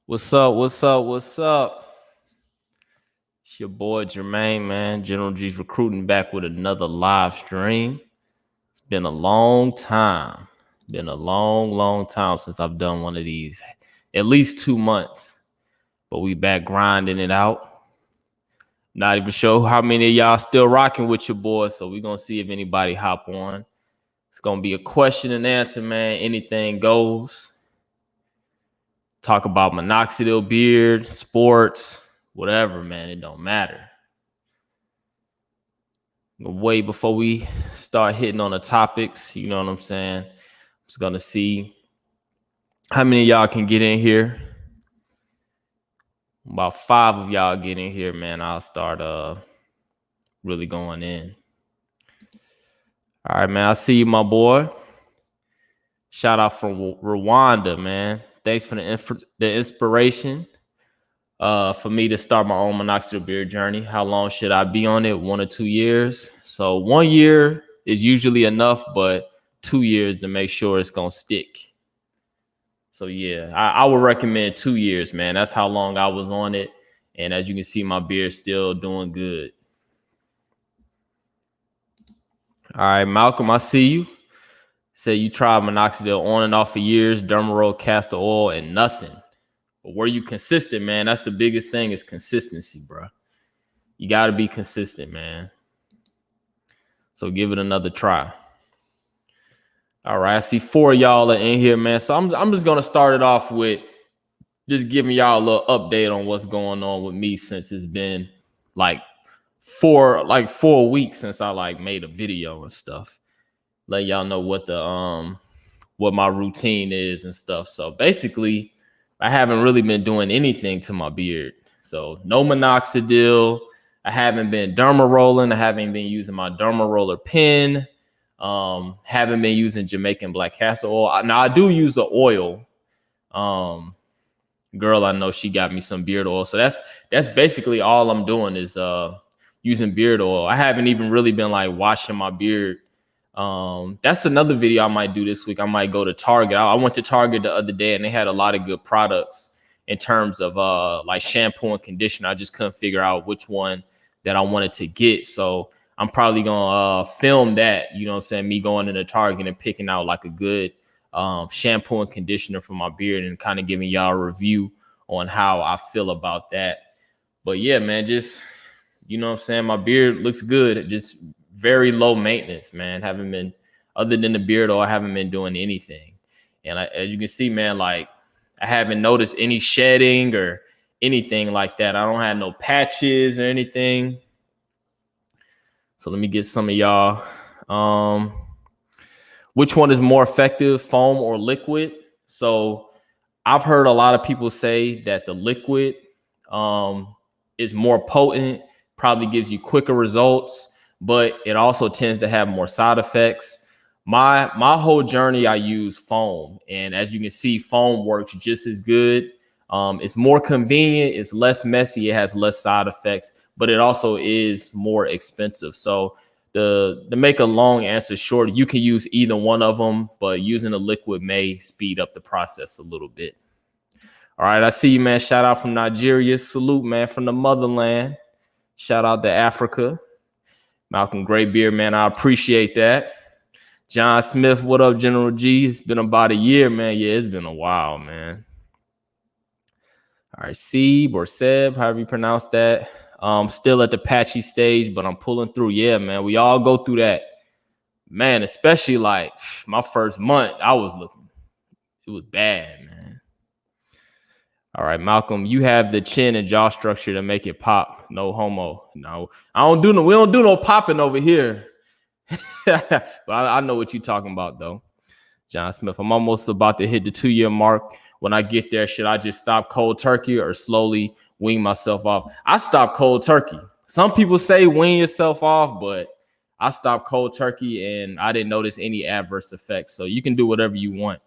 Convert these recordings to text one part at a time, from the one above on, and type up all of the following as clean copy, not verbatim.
What's up? What's up? What's up? It's your boy Jermaine, man. General G's recruiting back with another live stream. It's been a long time. Been a long time since I've done one of these. At least 2 months. But we back grinding it out. Not even sure how many of y'all still rocking with your boy. So we're gonna see if anybody hop on. It's gonna be a question and answer, man. Anything goes. Talk about Minoxidil beard, sports, whatever, man. It don't matter. Wait before we start hitting on the topics. You know what I'm saying? I'm just gonna see how many of y'all can get in here. About 5 of y'all get in here, man. I'll start really going in. All right, man. I see you, my boy. Shout out from Rwanda, man. Thanks for the inspiration for me to start my own Minoxidil beard journey. How long should I be on it? 1 or 2 years. So 1 year is usually enough, but 2 years to make sure it's gonna stick. So yeah, I would recommend 2 years, man. That's how long I was on it. And as you can see, my beard's still doing good. All right, Malcolm, I see you. Say you tried Minoxidil on and off for years, Derma, castor oil, and nothing. But were you consistent, man? That's the biggest thing is consistency, bro. You got to be consistent, man. So give it another try. All right, I see 4 of y'all are in here, man. So I'm just gonna start it off with just giving y'all a little update on what's going on with me since it's been like 4 weeks since I made a video and stuff. Let y'all know what the what my routine is and stuff. So basically, I haven't really been doing anything to my beard. So no Minoxidil. I haven't been derma rolling. I haven't been using my derma roller pen. Haven't been using Jamaican black castor oil. Now I do use the oil. Girl, I know she got me some beard oil. So that's basically all I'm doing is using beard oil. I haven't even really been like washing my beard. That's another video I might do this week. I might go to Target. I went to Target the other day and they had a lot of good products in terms of like shampoo and conditioner. I just couldn't figure out which one that I wanted to get. So I'm probably gonna film that, you know what I'm saying, me going into Target and picking out like a good shampoo and conditioner for my beard and kind of giving y'all a review on how I feel about that. But yeah, man, just, you know what I'm saying, my beard looks good. Just very low maintenance, man. Haven't been, other than the beard oil, I haven't been doing anything. And as you can see, man, like I haven't noticed any shedding or anything like that. I don't have no patches or anything. So let me get some of y'all. Which one is more effective, foam or liquid? So I've heard a lot of people say that the liquid is more potent, probably gives you quicker results, but it also tends to have more side effects. My whole journey, I use foam. And as you can see, foam works just as good. It's more convenient. It's less messy. It has less side effects, but it also is more expensive. So to make a long answer short, you can use either one of them, but using a liquid may speed up the process a little bit. All right, I see you, man. Shout out from Nigeria. Salute, man, from the motherland. Shout out to Africa. Malcolm Graybeard, man, I appreciate that. John Smith, what up, General G? It's been about a year, man. Yeah, it's been a while, man. All right, Seb or Seb, however you pronounce that. Still at the patchy stage, but I'm pulling through. Yeah, man, we all go through that. Man, especially like my first month, I was looking, it was bad, man. All right, Malcolm, you have the chin and jaw structure to make it pop. No homo. No, we don't do no popping over here. But I know what you're talking about, though. John Smith, I'm almost about to hit the 2-year mark. When I get there, should I just stop cold turkey or slowly wean myself off? I stop cold turkey. Some people say wean yourself off, but I stopped cold turkey and I didn't notice any adverse effects. So you can do whatever you want.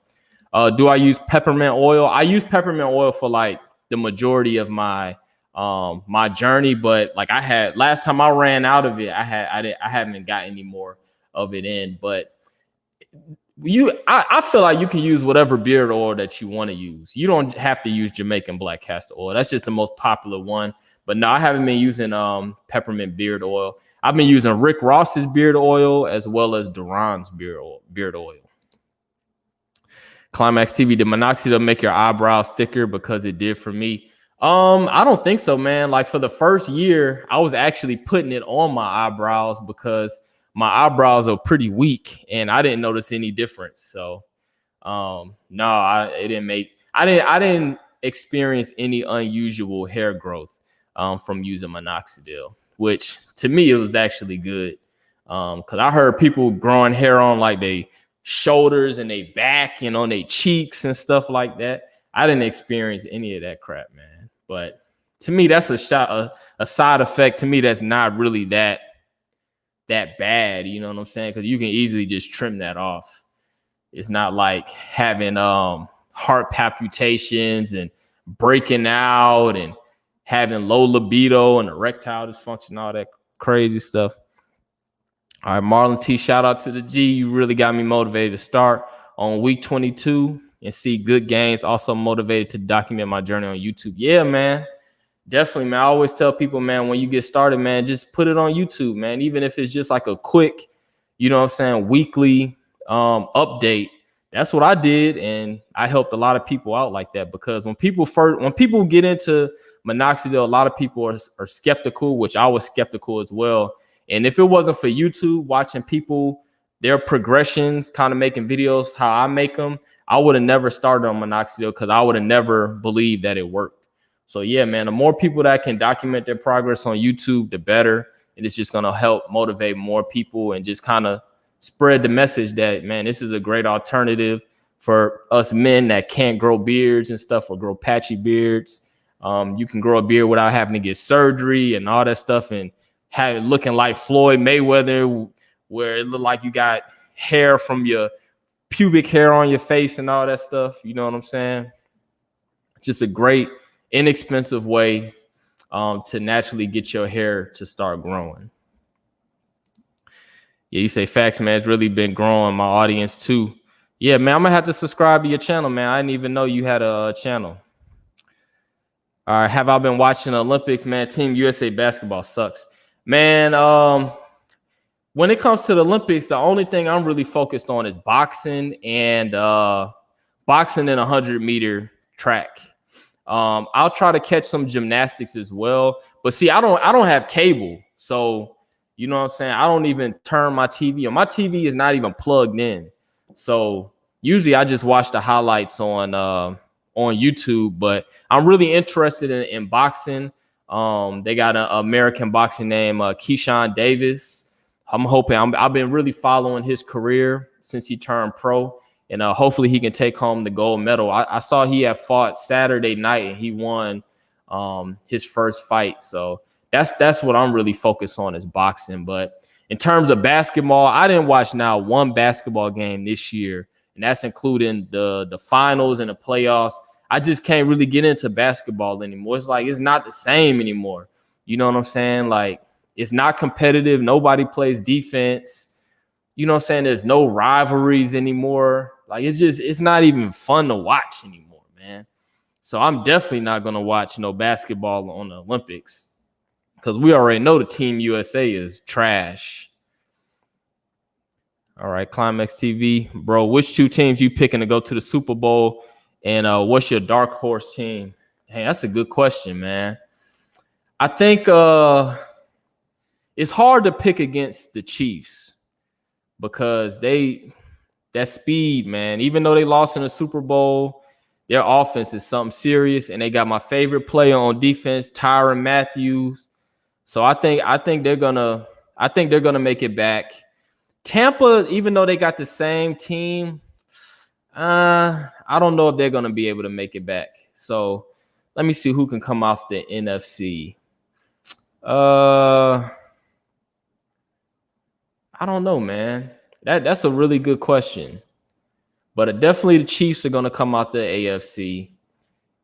Do I use peppermint oil? I use peppermint oil for like the majority of my my journey, but like I had last time I ran out of it, I haven't got any more of it in. But I feel like you can use whatever beard oil that you want to use. You don't have to use Jamaican black castor oil. That's just the most popular one. But no, I haven't been using peppermint beard oil. I've been using Rick Ross's beard oil as well as Duran's beard oil. Climax TV, did Minoxidil make your eyebrows thicker? Because it did for me. I don't think so, man. Like for the first year, I was actually putting it on my eyebrows because my eyebrows are pretty weak and I didn't notice any difference. So no, it didn't make, I didn't experience any unusual hair growth from using Minoxidil, which to me it was actually good. Because I heard people growing hair on like they shoulders and they back and on their cheeks and stuff like that. I didn't experience any of that crap, man. But to me, that's a side effect. To me, that's not really that bad. You know what I'm saying? Because you can easily just trim that off. It's not like having heart palpitations and breaking out and having low libido and erectile dysfunction, all that crazy stuff. All right, Marlon T, shout out to the G. You really got me motivated to start on week 22 and see good gains. Also motivated to document my journey on YouTube. Yeah, man. Definitely, man. I always tell people, man, when you get started, man, just put it on YouTube, man. Even if it's just like a quick, you know what I'm saying, weekly update. That's what I did. And I helped a lot of people out like that because when people get into Minoxidil, a lot of people are skeptical, which I was skeptical as well. And if it wasn't for YouTube, watching people, their progressions, kind of making videos, how I make them, I would have never started on Minoxidil because I would have never believed that it worked. So yeah, man, the more people that can document their progress on YouTube, the better. And it's just going to help motivate more people and just kind of spread the message that, man, this is a great alternative for us men that can't grow beards and stuff or grow patchy beards. You can grow a beard without having to get surgery and all that stuff and have it looking like Floyd Mayweather, where it looked like you got hair from your pubic hair on your face and all that stuff. You know what I'm saying? Just a great, inexpensive way to naturally get your hair to start growing. Yeah, you say facts, man. It's really been growing my audience too. Yeah, man, I'm gonna have to subscribe to your channel, man. I didn't even know you had a channel. All right, have I been watching the Olympics, man? Team USA basketball sucks. Man, when it comes to the Olympics, the only thing I'm really focused on is boxing and 100-meter track. I'll try to catch some gymnastics as well. But see, I don't have cable. So, you know what I'm saying? I don't even turn my TV on. My TV is not even plugged in. So usually I just watch the highlights on YouTube, but I'm really interested in boxing. They got an American boxing named Keyshawn Davis. I'm hoping I've been really following his career since he turned pro, and hopefully he can take home the gold medal. I saw he had fought Saturday night and he won his first fight. So that's what I'm really focused on is boxing. But in terms of basketball, I didn't watch now one basketball game this year, and that's including the finals and the playoffs. I just can't really get into basketball anymore. It's like it's not the same anymore. You know what I'm saying? Like it's not competitive. Nobody plays defense. You know what I'm saying? There's no rivalries anymore. Like it's not even fun to watch anymore, man. So I'm definitely not gonna watch no basketball on the Olympics because we already know the Team USA is trash. All right, Climax TV, bro. Which two teams you picking to go to the Super Bowl? And what's your dark horse team? Hey, that's a good question, man. I think it's hard to pick against the Chiefs because that speed, man. Even though they lost in the Super Bowl, their offense is something serious, and they got my favorite player on defense, Tyron Matthews. So I think they're gonna make it back. Tampa, even though they got the same team, I don't know if they're going to be able to make it back. So let me see who can come off the NFC. I don't know, man. That's a really good question. But definitely the Chiefs are going to come out the AFC.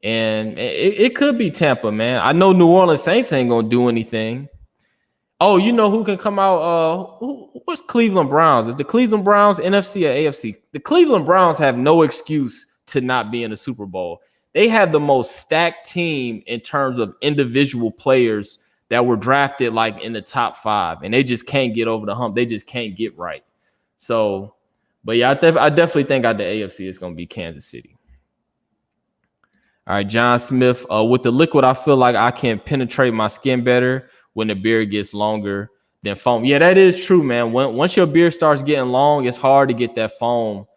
And it could be Tampa, man. I know New Orleans Saints ain't going to do anything. Oh, you know who can come out? What's Cleveland Browns? If the Cleveland Browns, NFC or AFC, the Cleveland Browns have no excuse to not be in the Super Bowl. They have the most stacked team in terms of individual players that were drafted like in the top 5, and they just can't get over the hump. They just can't get right. So, but yeah, I definitely think out the AFC it's going to be Kansas City. All right, John Smith. With the liquid, I feel like I can penetrate my skin better when the beard gets longer than foam. Yeah, that is true, man. Once your beard starts getting long, it's hard to get that foam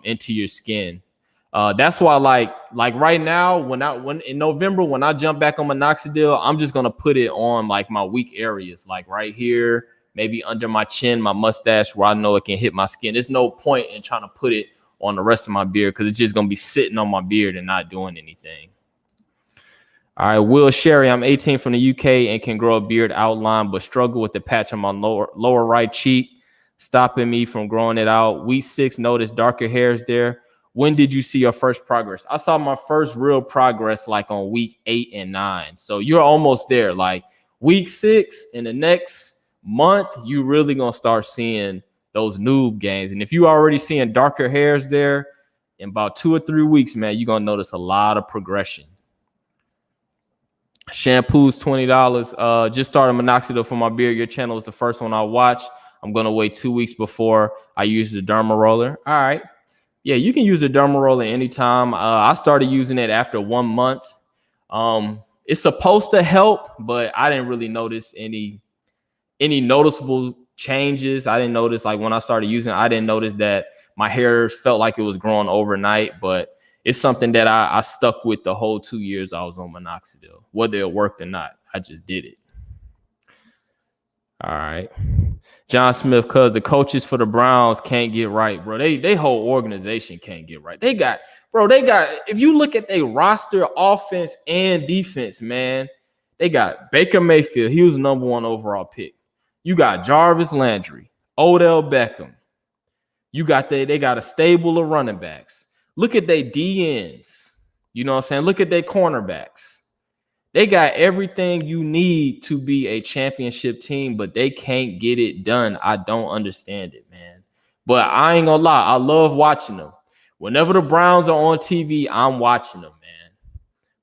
into your skin. That's why, like right now, when in November, when I jump back on Minoxidil, I'm just gonna put it on like my weak areas, like right here, maybe under my chin, my mustache, where I know it can hit my skin. There's no point in trying to put it on the rest of my beard because it's just gonna be sitting on my beard and not doing anything. All right, Will Sherry, I'm 18 from the UK and can grow a beard outline, but struggle with the patch on my lower right cheek, stopping me from growing it out. Week 6, notice darker hairs there. When did you see your first progress? I saw my first real progress like on week 8 and 9. So you're almost there. Like week 6 in the next month, you really gonna start seeing those noob gains. And if you already seeing darker hairs there, in about 2 or 3 weeks, man, you're gonna notice a lot of progression. Shampoo's $20. Just started Minoxidil for my beard. Your channel is the first one I watch. I'm gonna wait 2 weeks before I use the Derma roller. All right. Yeah, you can use the Derma roller anytime. I started using it after 1 month. It's supposed to help, but I didn't really notice any noticeable changes. I didn't notice, like when I started using it, I didn't notice that my hair felt like it was growing overnight, but it's something that I stuck with the whole 2 years I was on Minoxidil. Whether it worked or not, I just did it. All right. John Smith, because the coaches for the Browns can't get right, bro. They whole organization can't get right. They got, if you look at their roster, offense and defense, man, they got Baker Mayfield. He was the #1 overall pick. You got Jarvis Landry, Odell Beckham. You got they got a stable of running backs. Look at their DNs. You know what I'm saying? Look at their cornerbacks. They got everything you need to be a championship team, but they can't get it done. I don't understand it, man. But I ain't gonna lie, I love watching them. Whenever the Browns are on TV, I'm watching them, man.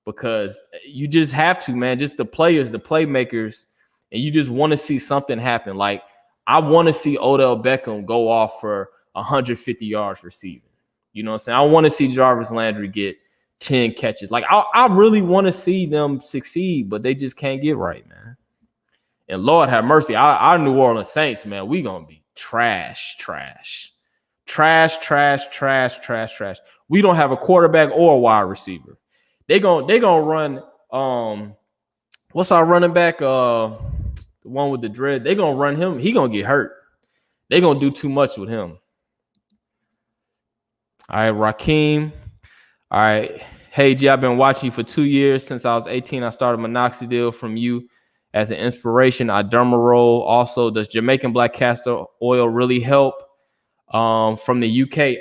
Because you just have to, man. Just the players, the playmakers, and you just want to see something happen. Like, I want to see Odell Beckham go off for 150 yards receiving. You know what I'm saying? I want to see Jarvis Landry get 10 catches. Like, I really want to see them succeed, but they just can't get right, man. And Lord have mercy, our New Orleans Saints, man, we gonna be trash. We don't have a quarterback or a wide receiver. They gonna run. What's our running back? The one with the dread. They gonna run him. He gonna get hurt. They gonna do too much with him. All right, Raheem. All right. Hey, G, I've been watching you for 2 years. Since I was 18, I started Minoxidil from you as an inspiration. I derma roll. Also, does Jamaican black castor oil really help from the UK?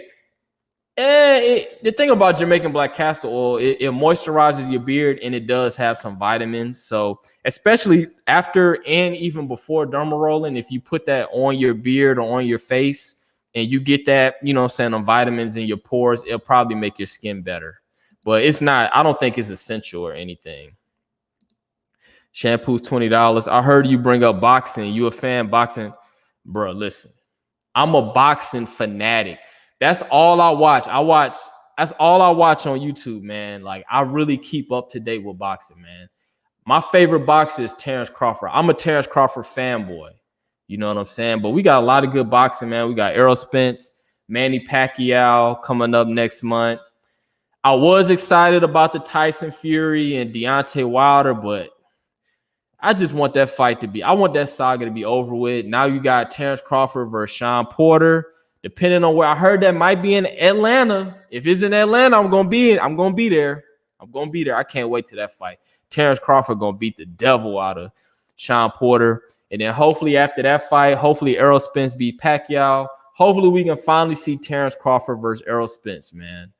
The thing about Jamaican black castor oil, it moisturizes your beard and it does have some vitamins. So especially after and even before derma rolling, if you put that on your beard or on your face, and you get that, you know what I'm saying, on vitamins in your pores, it'll probably make your skin better. But it's not, I don't think it's essential or anything. Shampoo's $20. I heard you bring up boxing. You a fan boxing? Bro, listen. I'm a boxing fanatic. That's all I watch. That's all I watch on YouTube, man. Like, I really keep up to date with boxing, man. My favorite boxer is Terrence Crawford. I'm a Terrence Crawford fanboy. You know what I'm saying? But we got a lot of good boxing, man. We got Errol Spence, Manny Pacquiao coming up next month. I was excited about the Tyson Fury and Deontay Wilder, but I just want that fight to be, I want that saga to be over with. Now you got Terrence Crawford versus Sean Porter. Depending on where, I heard that might be in Atlanta. If it's in Atlanta, I'm gonna be there. I can't wait to that fight. Terrence Crawford gonna beat the devil out of Sean Porter. And then hopefully after that fight, hopefully Errol Spence beat Pacquiao. Hopefully we can finally see Terrence Crawford versus Errol Spence, man.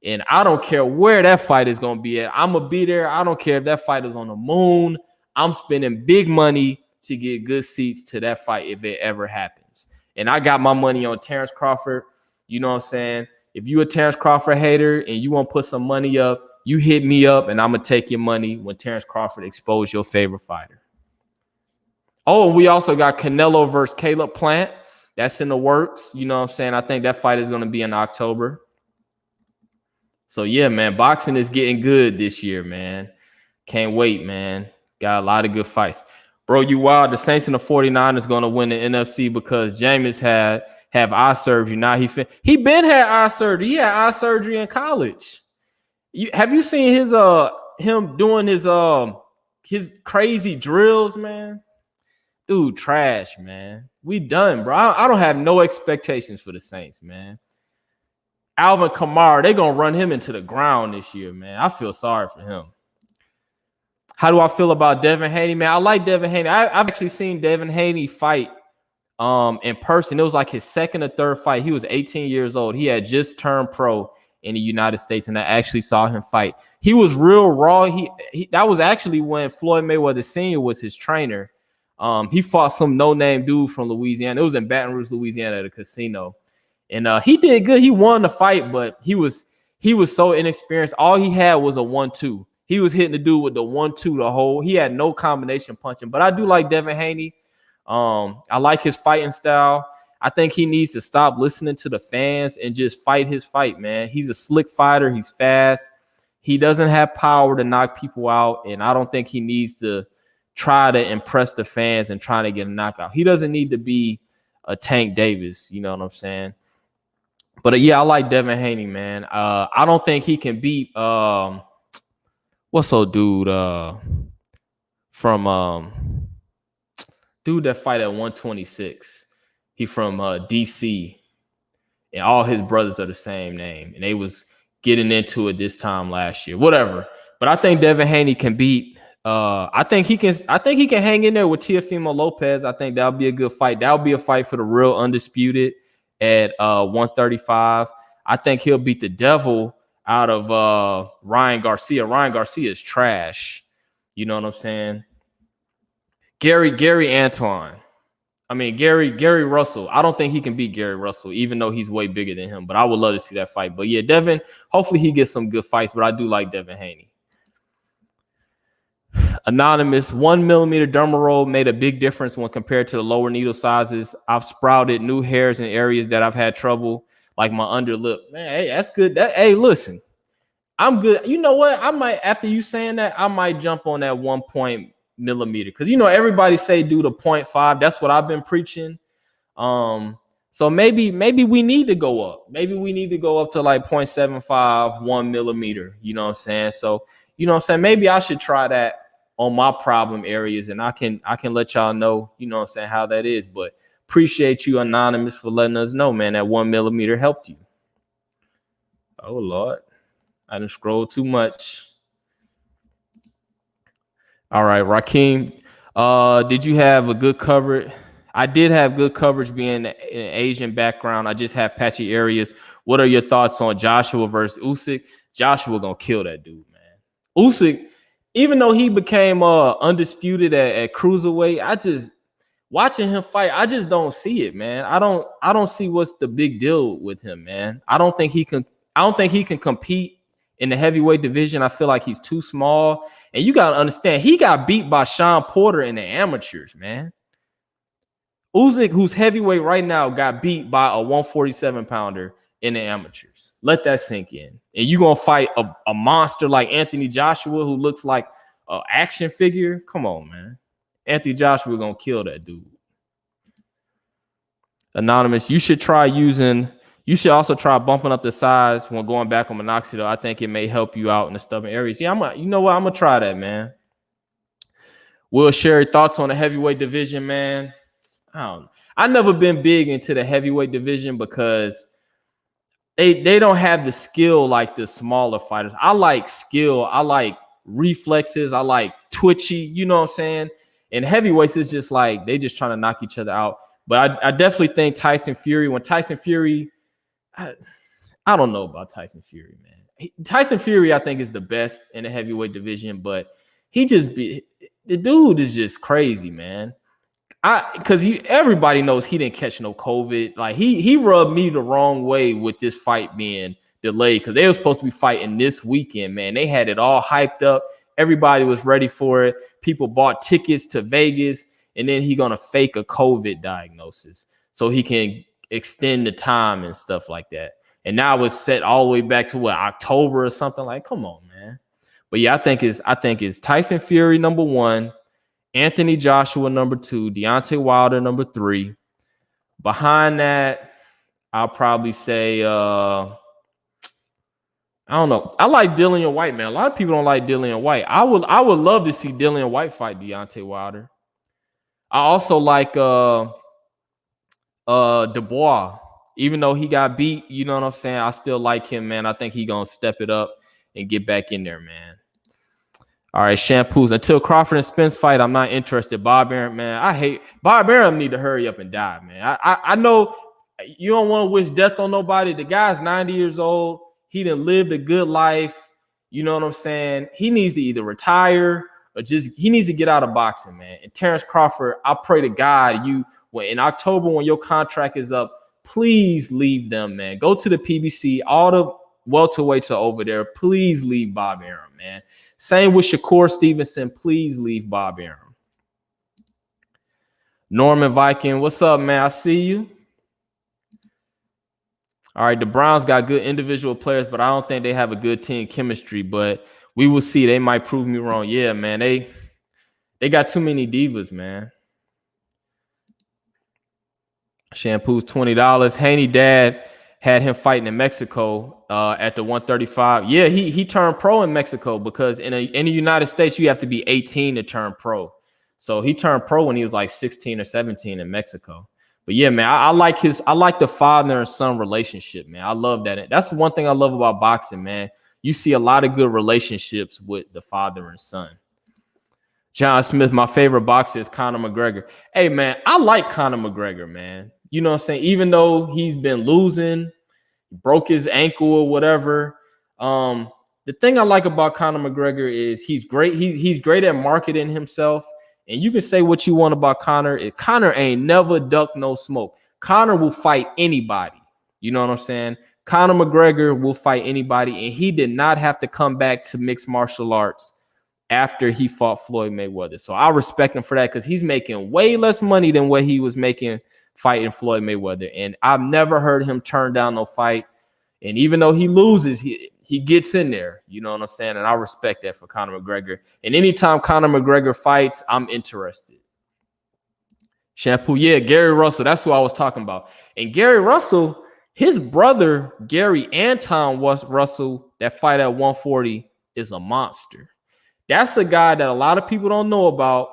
And I don't care where that fight is going to be at. I'm going to be there. I don't care if that fight is on the moon. I'm spending big money to get good seats to that fight if it ever happens. And I got my money on Terrence Crawford. You know what I'm saying? If you a Terrence Crawford hater and you want to put some money up, you hit me up and I'm going to take your money when Terrence Crawford exposes your favorite fighter. Oh, and we also got Canelo versus Caleb Plant. That's in the works. You know what I'm saying? I think that fight is going to be in October. So, yeah, man, boxing is getting good this year, man. Can't wait, man. Got a lot of good fights. Bro, you wild. The Saints and the 49ers going to win the NFC because Jameis have eye surgery. Now he been had eye surgery. He had eye surgery in college. Have you seen him doing his crazy drills, man? Dude, trash, man. We done, bro. I don't have no expectations for the Saints, man. Alvin Kamara, they're going to run him into the ground this year, man. I feel sorry for him. How do I feel about Devin Haney, man? I like Devin Haney. I've actually seen Devin Haney fight in person. It was like his second or third fight. He was 18 years old. He had just turned pro in the United States, and I actually saw him fight. He was real raw. He that was actually when Floyd Mayweather Sr. was his trainer. He fought some no-name dude from Louisiana. It was in Baton Rouge, Louisiana, at a casino. And he did good. He won the fight, but he was so inexperienced. All he had was a 1-2. He was hitting the dude with the 1-2 the whole. He had no combination punching. But I do like Devin Haney. I like his fighting style. I think he needs to stop listening to the fans and just fight his fight, man. He's a slick fighter. He's fast. He doesn't have power to knock people out, and I don't think he needs to try to impress the fans and trying to get a knockout. He doesn't need to be a Tank Davis. You know what I'm saying? But yeah, I like Devin Haney, man. I don't think he can beat what's old dude from dude that fight at 126. He from DC, and all his brothers are the same name, and they was getting into it this time last year. Whatever. But I think Devin Haney can beat. I think he can hang in there with Teofimo Lopez. I think that'll be a good fight. That'll be a fight for the real undisputed at 135. I think he'll beat the devil out of Ryan Garcia. Ryan Garcia is trash. You know what I'm saying? Gary Russell. I don't think he can beat Gary Russell, even though he's way bigger than him. But I would love to see that fight. But yeah, Devin, hopefully he gets some good fights. But I do like Devin Haney. Anonymous, 1 millimeter derma roll made a big difference when compared to the lower needle sizes. I've sprouted new hairs in areas that I've had trouble, like my underlip. Man, hey, that's good. Hey, listen, I'm good. You know what? I might, after you saying that, I might jump on that 1 millimeter, because you know everybody say do the 0.5. That's what I've been preaching. So maybe we need to go up. Maybe we need to go up to like 0.75, 1 millimeter. You know what I'm saying? So you know what I'm saying? Maybe I should try that on my problem areas, and I can let y'all know, you know what I'm saying, how that is. But appreciate you, Anonymous, for letting us know, man, that 1 millimeter helped you. Oh Lord, I didn't scroll too much. All right, Rakeem, did you have a good coverage? I did have good coverage being an Asian background. I just have patchy areas. What are your thoughts on Joshua versus Usyk? Joshua gonna kill that dude, man. Usyk, even though he became undisputed at cruiserweight, I just watching him fight, I just don't see it, man. I don't see what's the big deal with him, man. I don't think he can compete in the heavyweight division. I feel like he's too small. And you gotta understand, he got beat by Sean Porter in the amateurs, man. Usyk, who's heavyweight right now, got beat by a 147-pounder in the amateurs. Let that sink in. And you're going to fight a monster like Anthony Joshua, who looks like an action figure? Come on, man. Anthony Joshua going to kill that dude. Anonymous, you should also try bumping up the size when going back on Minoxidil. I think it may help you out in the stubborn areas. Yeah, you know what? I'm going to try that, man. Will, share your thoughts on the heavyweight division, man. I've never been big into the heavyweight division because they don't have the skill like the smaller fighters. I like skill. I like reflexes. I like twitchy. You know what I'm saying? And heavyweights is just like they just trying to knock each other out. But I definitely think Tyson Fury, I don't know about Tyson Fury, man. Tyson Fury, I think, is the best in the heavyweight division, but the dude is just crazy, man. Because everybody knows he didn't catch no COVID. Like he rubbed me the wrong way with this fight being delayed because they were supposed to be fighting this weekend, man. They had it all hyped up. Everybody was ready for it. People bought tickets to Vegas, and then he gonna fake a COVID diagnosis so he can extend the time and stuff like that. And now it's set all the way back to October or something. Like, come on, man. But yeah, I think it's Tyson Fury number 1. Anthony Joshua number 2, Deontay Wilder number 3. Behind that, I'll probably say I don't know. I like Dillian White, man. A lot of people don't like Dillian White. I would love to see Dillian White fight Deontay Wilder. I also like Dubois. Even though he got beat, you know what I'm saying? I still like him, man. I think he gonna step it up and get back in there, man. All right, shampoos. Until Crawford and Spence fight, I'm not interested. Bob Arum, man. I hate Bob Arum. Need to hurry up and die, man. I know you don't want to wish death on nobody. The guy's 90 years old. He done lived a good life. You know what I'm saying? He needs to either retire or he needs to get out of boxing, man. And Terrence Crawford, I pray to God in October when your contract is up, please leave them, man. Go to the PBC. All the welterweights are over there. Please leave Bob Arum, man. Same with Shakur Stevenson. Please leave Bob Arum. Norman Viking, what's up, man? I see you. All right, the Browns got good individual players, but I don't think they have a good team chemistry. But we will see. They might prove me wrong. Yeah, man. They got too many divas, man. Shampoo's $20. Haney dad had him fighting in Mexico at the 135. Yeah, he turned pro in Mexico because in the United States, you have to be 18 to turn pro. So he turned pro when he was like 16 or 17 in Mexico. But yeah, man, I like the father and son relationship, man. I love that. That's one thing I love about boxing, man. You see a lot of good relationships with the father and son. John Smith, my favorite boxer is Conor McGregor. Hey, man, I like Conor McGregor, man. You know what I'm saying? Even though he's been losing, broke his ankle or whatever. The thing I like about Conor McGregor is he's great. He's great at marketing himself. And you can say what you want about Conor. Conor ain't never ducked no smoke. Conor will fight anybody. You know what I'm saying? Conor McGregor will fight anybody. And he did not have to come back to mixed martial arts after he fought Floyd Mayweather. So I respect him for that because he's making way less money than what he was making fighting Floyd Mayweather. And I've never heard him turn down no fight. And even though he loses, he gets in there. You know what I'm saying? And I respect that for Conor McGregor. And anytime Conor McGregor fights, I'm interested. Shampoo, yeah, Gary Russell. That's who I was talking about. And Gary Russell, his brother, Gary Anton Russell, that fight at 140 is a monster. That's a guy that a lot of people don't know about,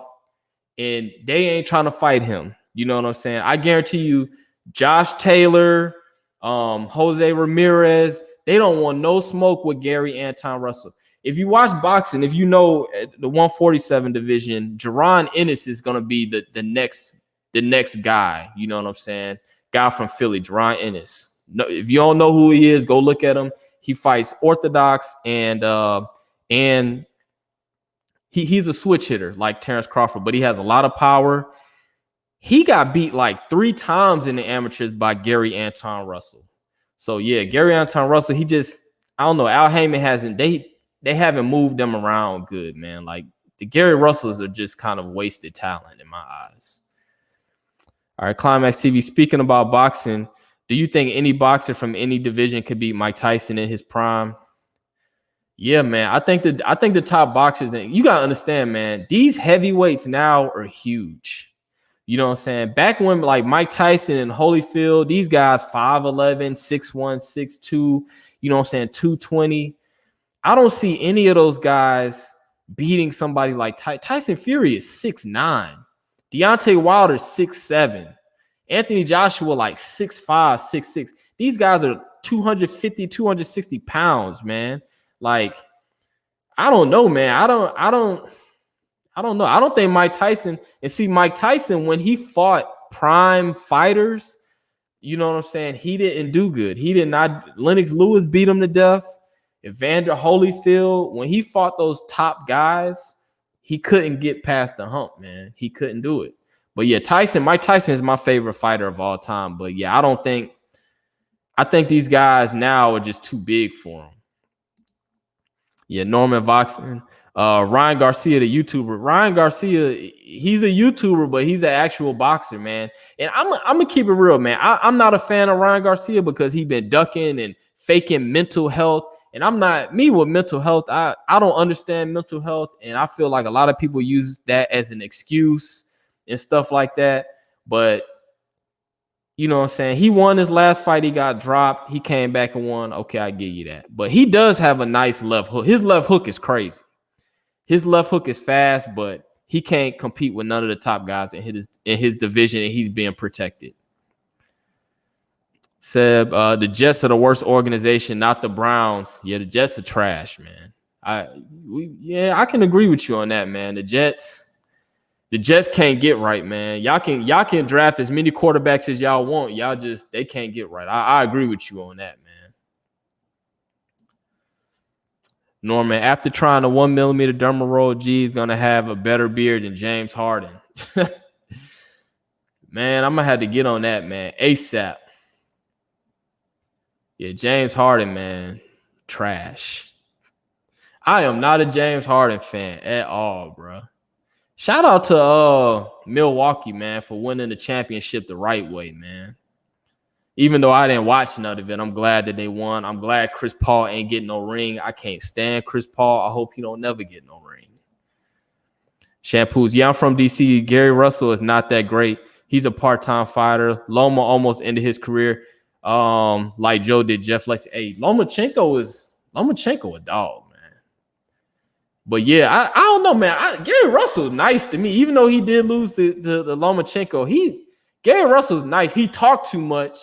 and they ain't trying to fight him. You know what I'm saying? I guarantee you, Josh Taylor, Jose Ramirez, they don't want no smoke with Gary Anton Russell. If you watch boxing, if you know the 147 division, Jaron Ennis is going to be the next guy. You know what I'm saying? Guy from Philly, Jaron Ennis. No, if you don't know who he is, go look at him. He fights orthodox and he's a switch hitter like Terrence Crawford, but he has a lot of power. He got beat like 3 times in the amateurs by Gary Anton Russell. So yeah, Gary Anton Russell, I don't know. Al Heyman hasn't, they haven't moved them around good, man. Like the Gary Russells are just kind of wasted talent in my eyes. All right, Climax TV, speaking about boxing, do you think any boxer from any division could beat Mike Tyson in his prime? Yeah, man. I think the top boxers, and you gotta understand, man, these heavyweights now are huge. You know what I'm saying? Back when like Mike Tyson and Holyfield, these guys 5'11, 6'1, 6'2, you know what I'm saying, 220. I don't see any of those guys beating somebody like Tyson Fury is 6'9. Deontay Wilder 6'7. Anthony Joshua like 6'5, 6'6. These guys are 250, 260 pounds, man. Like, I don't know, man. I don't know. I don't think Mike Tyson, and see Mike Tyson, when he fought prime fighters, you know what I'm saying? He didn't do good. He did not. Lennox Lewis beat him to death. Evander Holyfield, when he fought those top guys, he couldn't get past the hump, man. He couldn't do it. But yeah, Mike Tyson is my favorite fighter of all time. But yeah, I think these guys now are just too big for him. Yeah, Norman Voxman. Ryan Garcia, the YouTuber. Ryan Garcia, he's a YouTuber, but he's an actual boxer, man. And I'm gonna keep it real, man. I'm not a fan of Ryan Garcia because he's been ducking and faking mental health. And I'm not me with mental health. I don't understand mental health, and I feel like a lot of people use that as an excuse and stuff like that. But you know what I'm saying? He won his last fight. He got dropped. He came back and won. Okay, I give you that. But he does have a nice left hook. His left hook is crazy. His left hook is fast, but he can't compete with none of the top guys in his division, and he's being protected. Seb, the Jets are the worst organization, not the Browns. Yeah, the Jets are trash, man. I can agree with you on that, man. The Jets can't get right, man. Y'all can draft as many quarterbacks as y'all want. They can't get right. I agree with you on that, man. Norman, after trying the 1 millimeter Derma roll, G is gonna have a better beard than James Harden. Man, I'm gonna have to get on that, man. ASAP. Yeah, James Harden, man, trash. I am not a James Harden fan at all, bro. Shout out to Milwaukee, man, for winning the championship the right way, man. Even though I didn't watch none of it, I'm glad that they won. I'm glad Chris Paul ain't getting no ring. I can't stand Chris Paul. I hope he don't never get no ring. Shampoos, yeah, I'm from DC. Gary Russell is not that great. He's a part-time fighter. Loma almost ended his career like Joe did Jeff Lexi. Hey, Lomachenko a dog, man. But yeah, I don't know, man. Gary Russell's nice to me, even though he did lose to Lomachenko. Gary Russell's nice. He talked too much.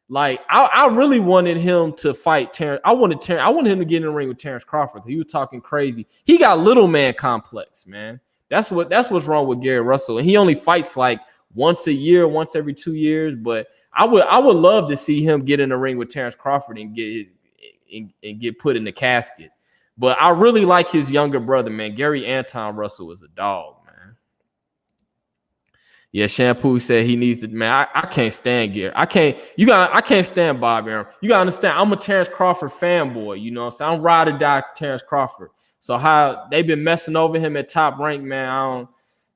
Like I really wanted him to fight Terrence. I wanted him to get in the ring with Terrence Crawford. He was talking crazy. He got little man complex, man. That's what's wrong with Gary Russell. And he only fights like once a year, once every 2 years. But I would love to see him get in the ring with Terrence Crawford and get put in the casket. But I really like his younger brother, man. Gary Anton Russell is a dog, man. Yeah, Shampoo said he needs to, man. I can't stand Gary. I can't stand Bob Arum. You gotta understand, I'm a Terrence Crawford fanboy. You know what I'm saying? I'm ride or die Terrence Crawford. So how they've been messing over him at Top Rank, man.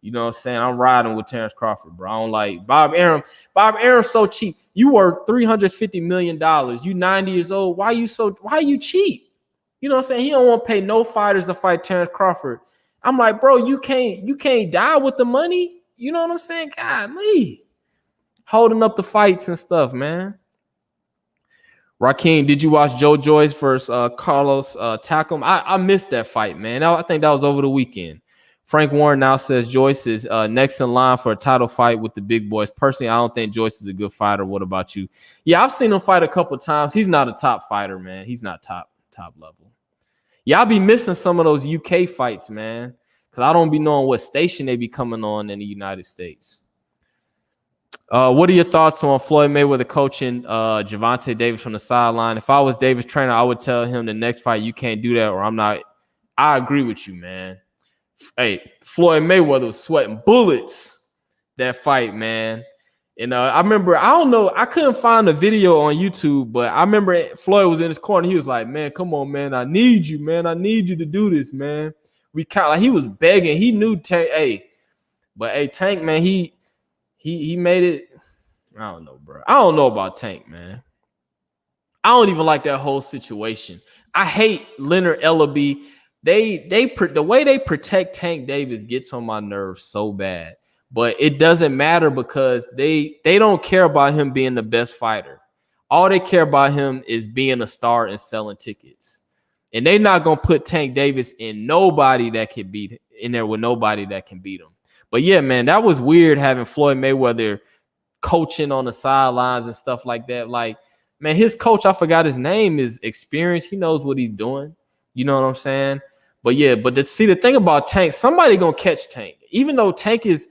You know what I'm saying? I'm riding with Terrence Crawford, bro. I don't like Bob Arum. Bob Arum's so cheap. You worth $350 million. You 90 years old. Why are you cheap? You know what I'm saying? He don't want to pay no fighters to fight Terrence Crawford. I'm like, bro, you can't die with the money. You know what I'm saying? Golly. Holding up the fights and stuff, man. Raheem, did you watch Joe Joyce versus Carlos Takam? I missed that fight, man. I think that was over the weekend. Frank Warren now says Joyce is next in line for a title fight with the big boys. Personally, I don't think Joyce is a good fighter. What about you? Yeah, I've seen him fight a couple times. He's not a top fighter, man. He's not top level. Yeah, I'll be missing some of those UK fights, man, because I don't be knowing what station they be coming on in the United States. What are your thoughts on Floyd Mayweather coaching Gervonta Davis from the sideline? If I was Davis' trainer, I would tell him the next fight you can't do that or I'm not. I agree with you, man. Hey, Floyd Mayweather was sweating bullets that fight, man. And I remember, I don't know, I couldn't find a video on YouTube, but I remember Floyd was in his corner. He was like, man, come on, man. I need you, man. I need you to do this, man. He was begging. He knew Tank, Tank, man, he made it. I don't know, bro. I don't know about Tank, man. I don't even like that whole situation. I hate Leonard Ellaby. The way they protect Tank Davis gets on my nerves so bad. But it doesn't matter because they don't care about him being the best fighter. All they care about him is being a star and selling tickets. And they're not going to put Tank Davis in nobody that can beat in there with nobody that can beat him. But yeah, man, that was weird having Floyd Mayweather coaching on the sidelines and stuff like that. Like, man, his coach, I forgot his name, is experienced. He knows what he's doing. You know what I'm saying? But yeah, the thing about Tank, somebody going to catch Tank. Even though Tank is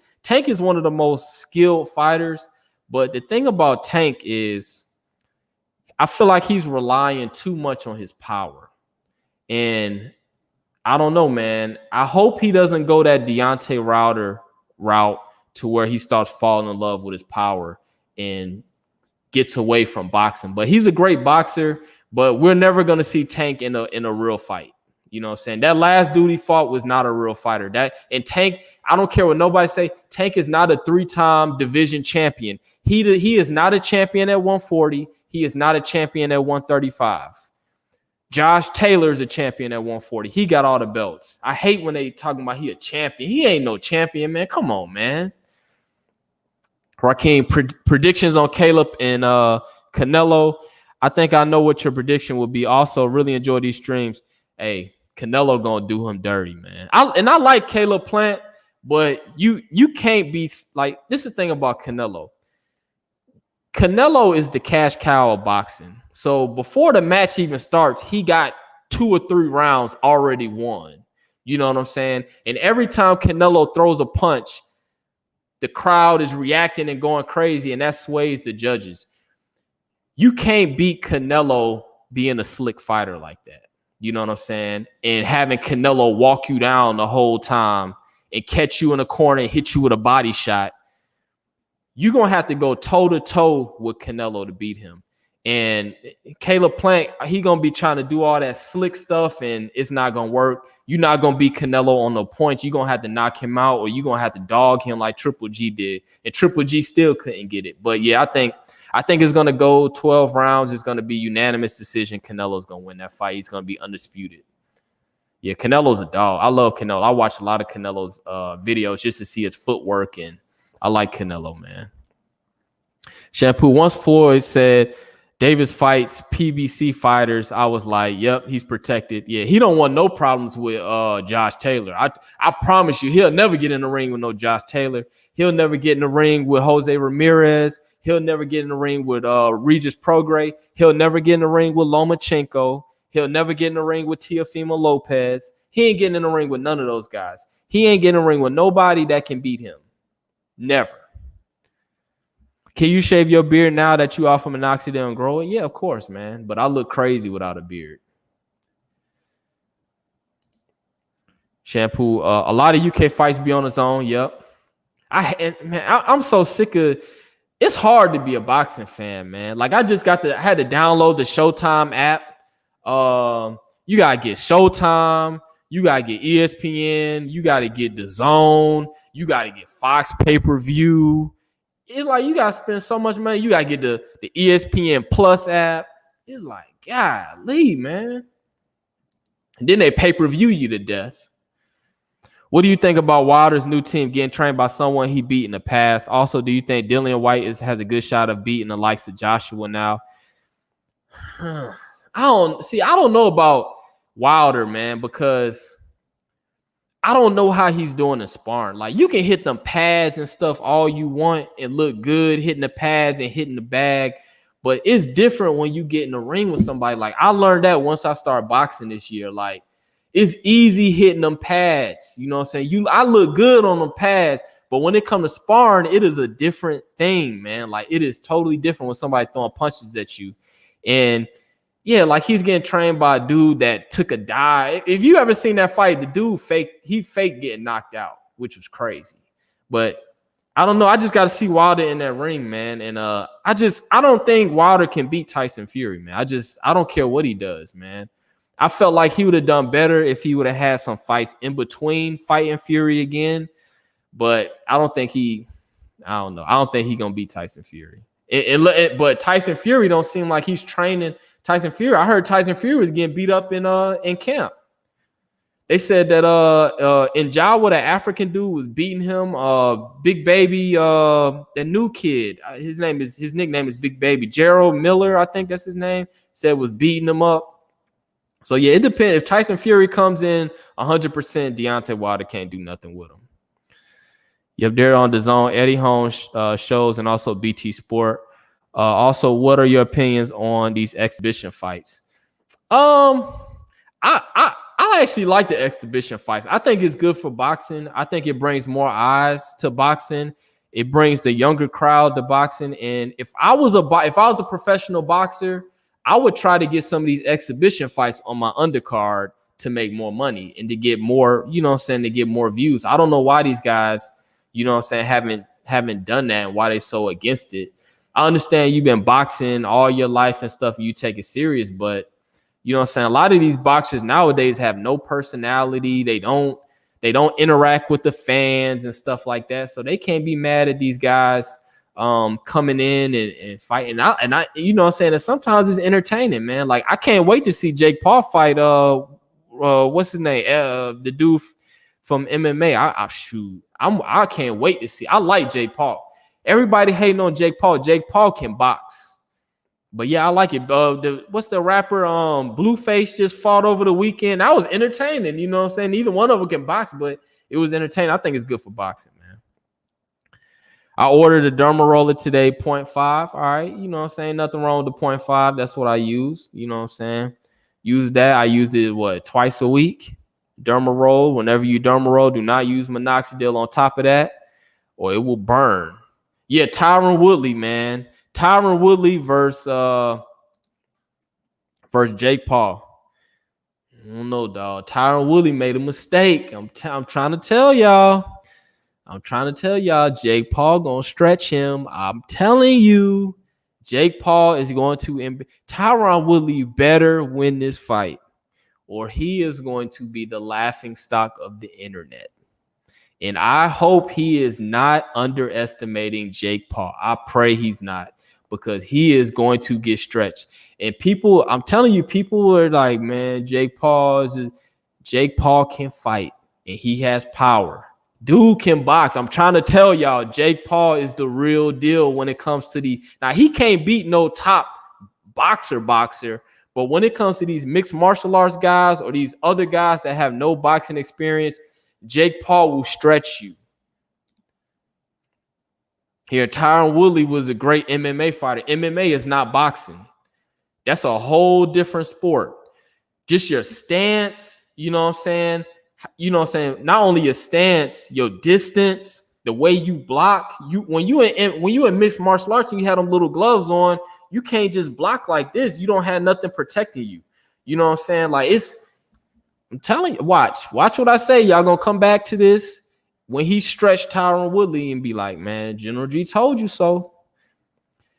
one of the most skilled fighters. But the thing about Tank is I feel like he's relying too much on his power. And I don't know, man. I hope he doesn't go that Deontay Wilder route to where he starts falling in love with his power and gets away from boxing. But he's a great boxer, but we're never going to see Tank in a real fight. You know what I'm saying? That last dude he fought was not a real fighter. And Tank, I don't care what nobody say, Tank is not a 3-time division champion. He is not a champion at 140. He is not a champion at 135. Josh Taylor is a champion at 140. He got all the belts. I hate when they talking about he a champion. He ain't no champion, man. Come on, man. Raheem, predictions on Caleb and Canelo. I think I know what your prediction will be. Also, really enjoy these streams. Hey, Canelo gonna do him dirty, man. I like Caleb Plant, but you can't be like, this is the thing about Canelo. Canelo is the cash cow of boxing. So before the match even starts, he got 2 or 3 rounds already won. You know what I'm saying? And every time Canelo throws a punch, the crowd is reacting and going crazy, and that sways the judges. You can't beat Canelo being a slick fighter like that. You know what I'm saying? And having Canelo walk you down the whole time and catch you in the corner and hit you with a body shot. You're going to have to go toe-to-toe with Canelo to beat him. And Caleb Plant, he going to be trying to do all that slick stuff, and it's not going to work. You're not going to beat Canelo on the points. You're going to have to knock him out, or you're going to have to dog him like Triple G did. And Triple G still couldn't get it. But, yeah, I think it's going to go 12 rounds. It's going to be unanimous decision. Canelo's going to win that fight. He's going to be undisputed. Yeah, Canelo's a dog. I love Canelo. I watch a lot of Canelo's videos just to see his footwork, and I like Canelo, man. Shampoo, once Floyd said Davis fights PBC fighters, I was like, yep, he's protected. Yeah, he don't want no problems with Josh Taylor. I promise you, he'll never get in the ring with no Josh Taylor. He'll never get in the ring with Jose Ramirez. He'll never get in the ring with Regis Prograis. He'll never get in the ring with Lomachenko. He'll never get in the ring with Teofimo Lopez. He ain't getting in the ring with none of those guys. He ain't getting in the ring with nobody that can beat him. Never. Can you shave your beard now that you off of minoxidil and grow it? Yeah, of course, man. But I look crazy without a beard. Shampoo. A lot of UK fights be on its own. Yep. I'm so sick of. It's hard to be a boxing fan, man. Like I had to download the Showtime app. You gotta get Showtime. You gotta get ESPN. You gotta get DAZN. You gotta get Fox pay-per-view. It's like you gotta spend so much money. You gotta get the ESPN Plus app. It's like, golly, man. And then they pay-per-view you to death. What do you think about Wilder's new team getting trained by someone he beat in the past? Also, do you think Dillian White has a good shot of beating the likes of Joshua now? I don't know about Wilder, man, because I don't know how he's doing in sparring. Like, you can hit them pads and stuff all you want and look good hitting the pads and hitting the bag, but it's different when you get in the ring with somebody. Like, I learned that once I started boxing this year. Like, it's easy hitting them pads. You know what I'm saying? I look good on them pads, but when it comes to sparring, it is a different thing, man. Like, it is totally different when somebody throwing punches at you. And yeah, like he's getting trained by a dude that took a dive. If you ever seen that fight, the dude faked getting knocked out, which was crazy. But I don't know. I just got to see Wilder in that ring, man. And I don't think Wilder can beat Tyson Fury, man. I don't care what he does, man. I felt like he would have done better if he would have had some fights in between fighting Fury again. But I don't think he going to beat Tyson Fury. But Tyson Fury don't seem like he's training Tyson Fury. I heard Tyson Fury was getting beat up in camp. They said that in Jawa, the African dude was beating him. Big Baby, the new kid. His nickname is Big Baby. Gerald Miller, I think that's his name. Said was beating him up. So yeah, it depends. If Tyson Fury comes in 100%, Deontay Wilder can't do nothing with him. Yep, they're on DAZN, Eddie Holmes shows, and also BT Sport. Also, what are your opinions on these exhibition fights? I actually like the exhibition fights. I think it's good for boxing. I think it brings more eyes to boxing. It brings the younger crowd to boxing. And if I was a professional boxer, I would try to get some of these exhibition fights on my undercard to make more money and to get more, you know what I'm saying, to get more views. I don't know why these guys you know what I'm saying, haven't done that and why they so against it. I understand you've been boxing all your life and stuff, and you take it serious, but you know what I'm saying, a lot of these boxers nowadays have no personality. They don't interact with the fans and stuff like that. So they can't be mad at these guys coming in and fighting. And I you know what I'm saying, and sometimes it's entertaining, man. Like I can't wait to see Jake Paul fight what's his name? The dude from MMA. I can't wait to see. I like Jake Paul. Everybody hating on Jake Paul. Jake Paul can box. But yeah, I like it. What's the rapper? Blueface just fought over the weekend. That was entertaining. You know what I'm saying? Neither one of them can box, but it was entertaining. I think it's good for boxing, man. I ordered a Derma roller today, 0.5. All right. You know what I'm saying? Nothing wrong with the 0.5. That's what I use. You know what I'm saying? Use that. I used it, twice a week? Derma roll. Whenever you Derma roll, do not use Minoxidil on top of that, or it will burn. Yeah, Tyron Woodley, man. Tyron Woodley versus Jake Paul. I don't know, dog. Tyron Woodley made a mistake. I'm trying to tell y'all. Jake Paul gonna stretch him. I'm telling you, Jake Paul is going to. Tyron Woodley better win this fight, or he is going to be the laughing stock of the internet. And I hope he is not underestimating Jake Paul. I pray he's not, because he is going to get stretched. And people, I'm telling you, people are like, man, Jake Paul can fight and he has power. Dude can box. I'm trying to tell y'all, Jake Paul is the real deal when it comes to now he can't beat no top boxer, but when it comes to these mixed martial arts guys or these other guys that have no boxing experience, Jake Paul will stretch you. Here, Tyron Woodley was a great MMA fighter. MMA is not boxing. That's a whole different sport. Just your stance, you know what I'm saying? You know what I'm saying? Not only your stance, your distance, the way you block. When you in mixed martial arts and you had them little gloves on, you can't just block like this. You don't have nothing protecting you. You know what I'm saying? Like I'm telling you, watch what I say. Y'all gonna come back to this when he stretched Tyron Woodley and be like, man, General G told you so.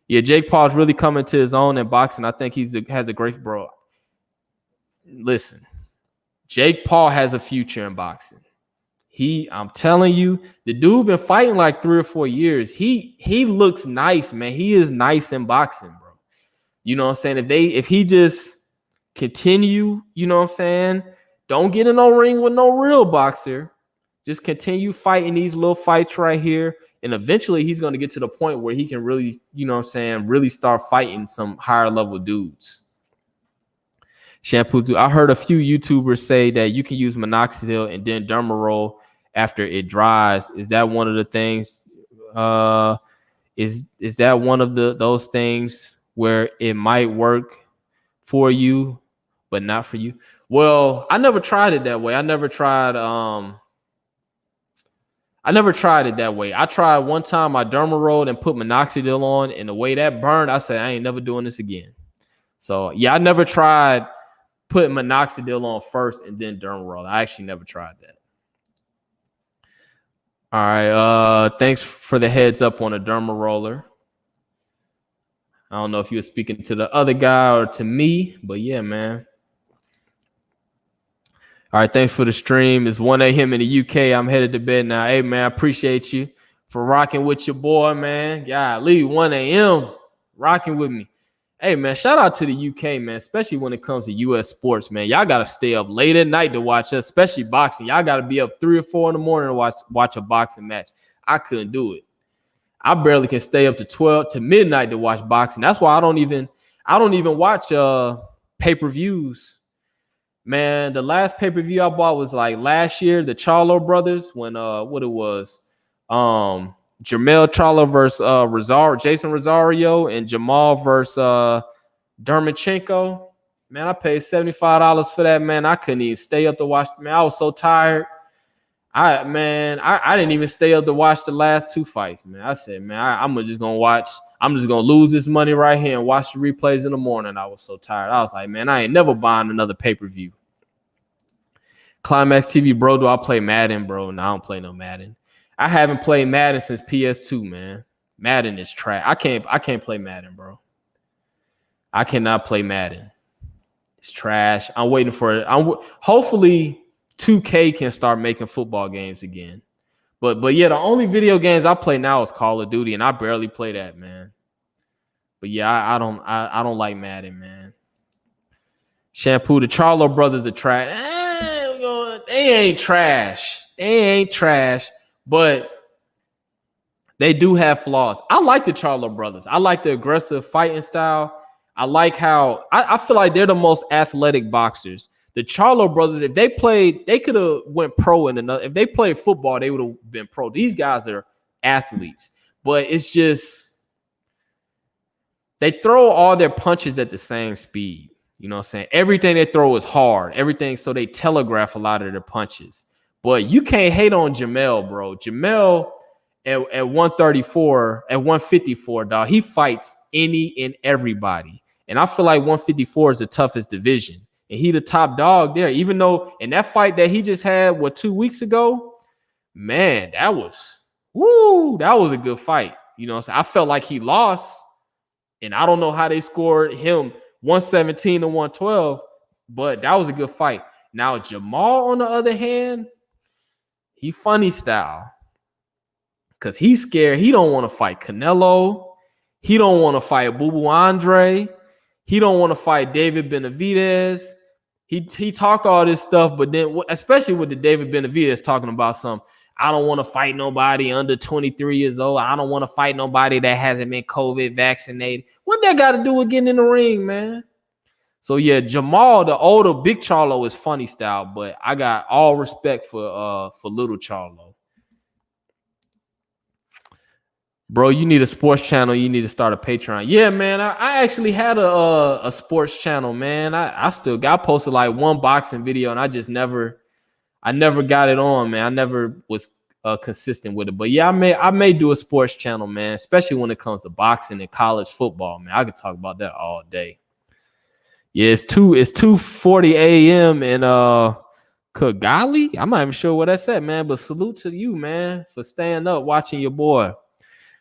Yeah, Jake Paul's really coming to his own in boxing. I think has a great bro. Listen, Jake Paul has a future in boxing. I'm telling you, the dude been fighting like 3 or 4 years. He looks nice, man. He is nice in boxing, bro. You know what I'm saying? If he just continue, you know what I'm saying? Don't get in no ring with no real boxer. Just continue fighting these little fights right here. And eventually he's going to get to the point where he can really, you know what I'm saying, really start fighting some higher level dudes. I heard a few YouTubers say that you can use Minoxidil and then Derma roll after it dries. Is that one of the things? Is that one of those things where it might work for you, but not for you? Well, I never tried it that way. I never tried it that way. I tried one time, I Derma rolled and put Minoxidil on, and the way that burned, I said, I ain't never doing this again. So yeah, I never tried putting Minoxidil on first and then Derma roll. I actually never tried that. All right. Thanks for the heads up on a Derma roller. I don't know if you were speaking to the other guy or to me, but yeah, man. All right, thanks for the stream. It's 1 a.m. in the UK. I'm headed to bed now. Hey, man, I appreciate you for rocking with your boy, man. Golly, 1 a.m. rocking with me. Hey, man, shout out to the UK, man, especially when it comes to U.S. sports, man. Y'all got to stay up late at night to watch us, especially boxing. Y'all got to be up 3 or 4 in the morning to watch a boxing match. I couldn't do it. I barely can stay up to 12 to midnight to watch boxing. That's why I don't even watch pay-per-views. Man, the last pay-per-view I bought was like last year, the Charlo brothers, when Jermell Charlo versus Jason Rosario and Jamal versus Dermachenko. Man, I paid $75 for that, man. I couldn't even stay up to watch. Man, I was so tired. I didn't even stay up to watch the last 2 fights, man. I said, man, I'm just gonna lose this money right here and watch the replays in the morning. I was so tired. I was like, man, I ain't never buying another pay-per-view. Climax TV, bro. Do I play Madden, bro? No, I don't play no Madden. I haven't played Madden since PS2, man. Madden is trash. I can't play Madden, bro. I cannot play Madden. It's trash. I'm waiting for it. Hopefully 2K can start making football games again. But yeah, the only video games I play now is Call of Duty, and I barely play that, man. But yeah, I don't like Madden, man. Shampoo, the Charlo brothers are trash. They ain't trash. They ain't trash, but they do have flaws. I like the Charlo brothers. I like the aggressive fighting style. I like how I feel like they're the most athletic boxers. The Charlo brothers, if they played, they could have went pro in another. If they played football, they would have been pro. These guys are athletes, but it's just they throw all their punches at the same speed. You know what I'm saying? Everything they throw is hard. Everything, so they telegraph a lot of their punches. But you can't hate on Jamel, bro. Jamel at 134, at 154, dog, he fights any and everybody. And I feel like 154 is the toughest division. And he the top dog there. Even though in that fight that he just had, 2 weeks ago, man, that was a good fight. You know what I'm saying? I felt like he lost. And I don't know how they scored him 117 to 112, but that was a good fight. Now, Jamal, on the other hand, he funny style. Because he's scared. He don't want to fight Canelo. He don't want to fight Boo Boo Andre. He don't want to fight David Benavidez. He talk all this stuff, but then, especially with the David Benavidez talking about I don't want to fight nobody under 23 years old. I don't want to fight nobody that hasn't been COVID vaccinated. What that got to do with getting in the ring, man? So yeah, Jamal, the older big Charlo, is funny style, but I got all respect for little Charlo. Bro, you need a sports channel. You need to start a Patreon. Yeah, man. I actually had a sports channel, man. I posted like one boxing video, and I never got it on, man. I never was consistent with it. But yeah, I may do a sports channel, man, especially when it comes to boxing and college football, man. I could talk about that all day. Yeah, it's 2:40 a.m. in Kigali. I'm not even sure what that said, man. But salute to you, man, for staying up, watching your boy.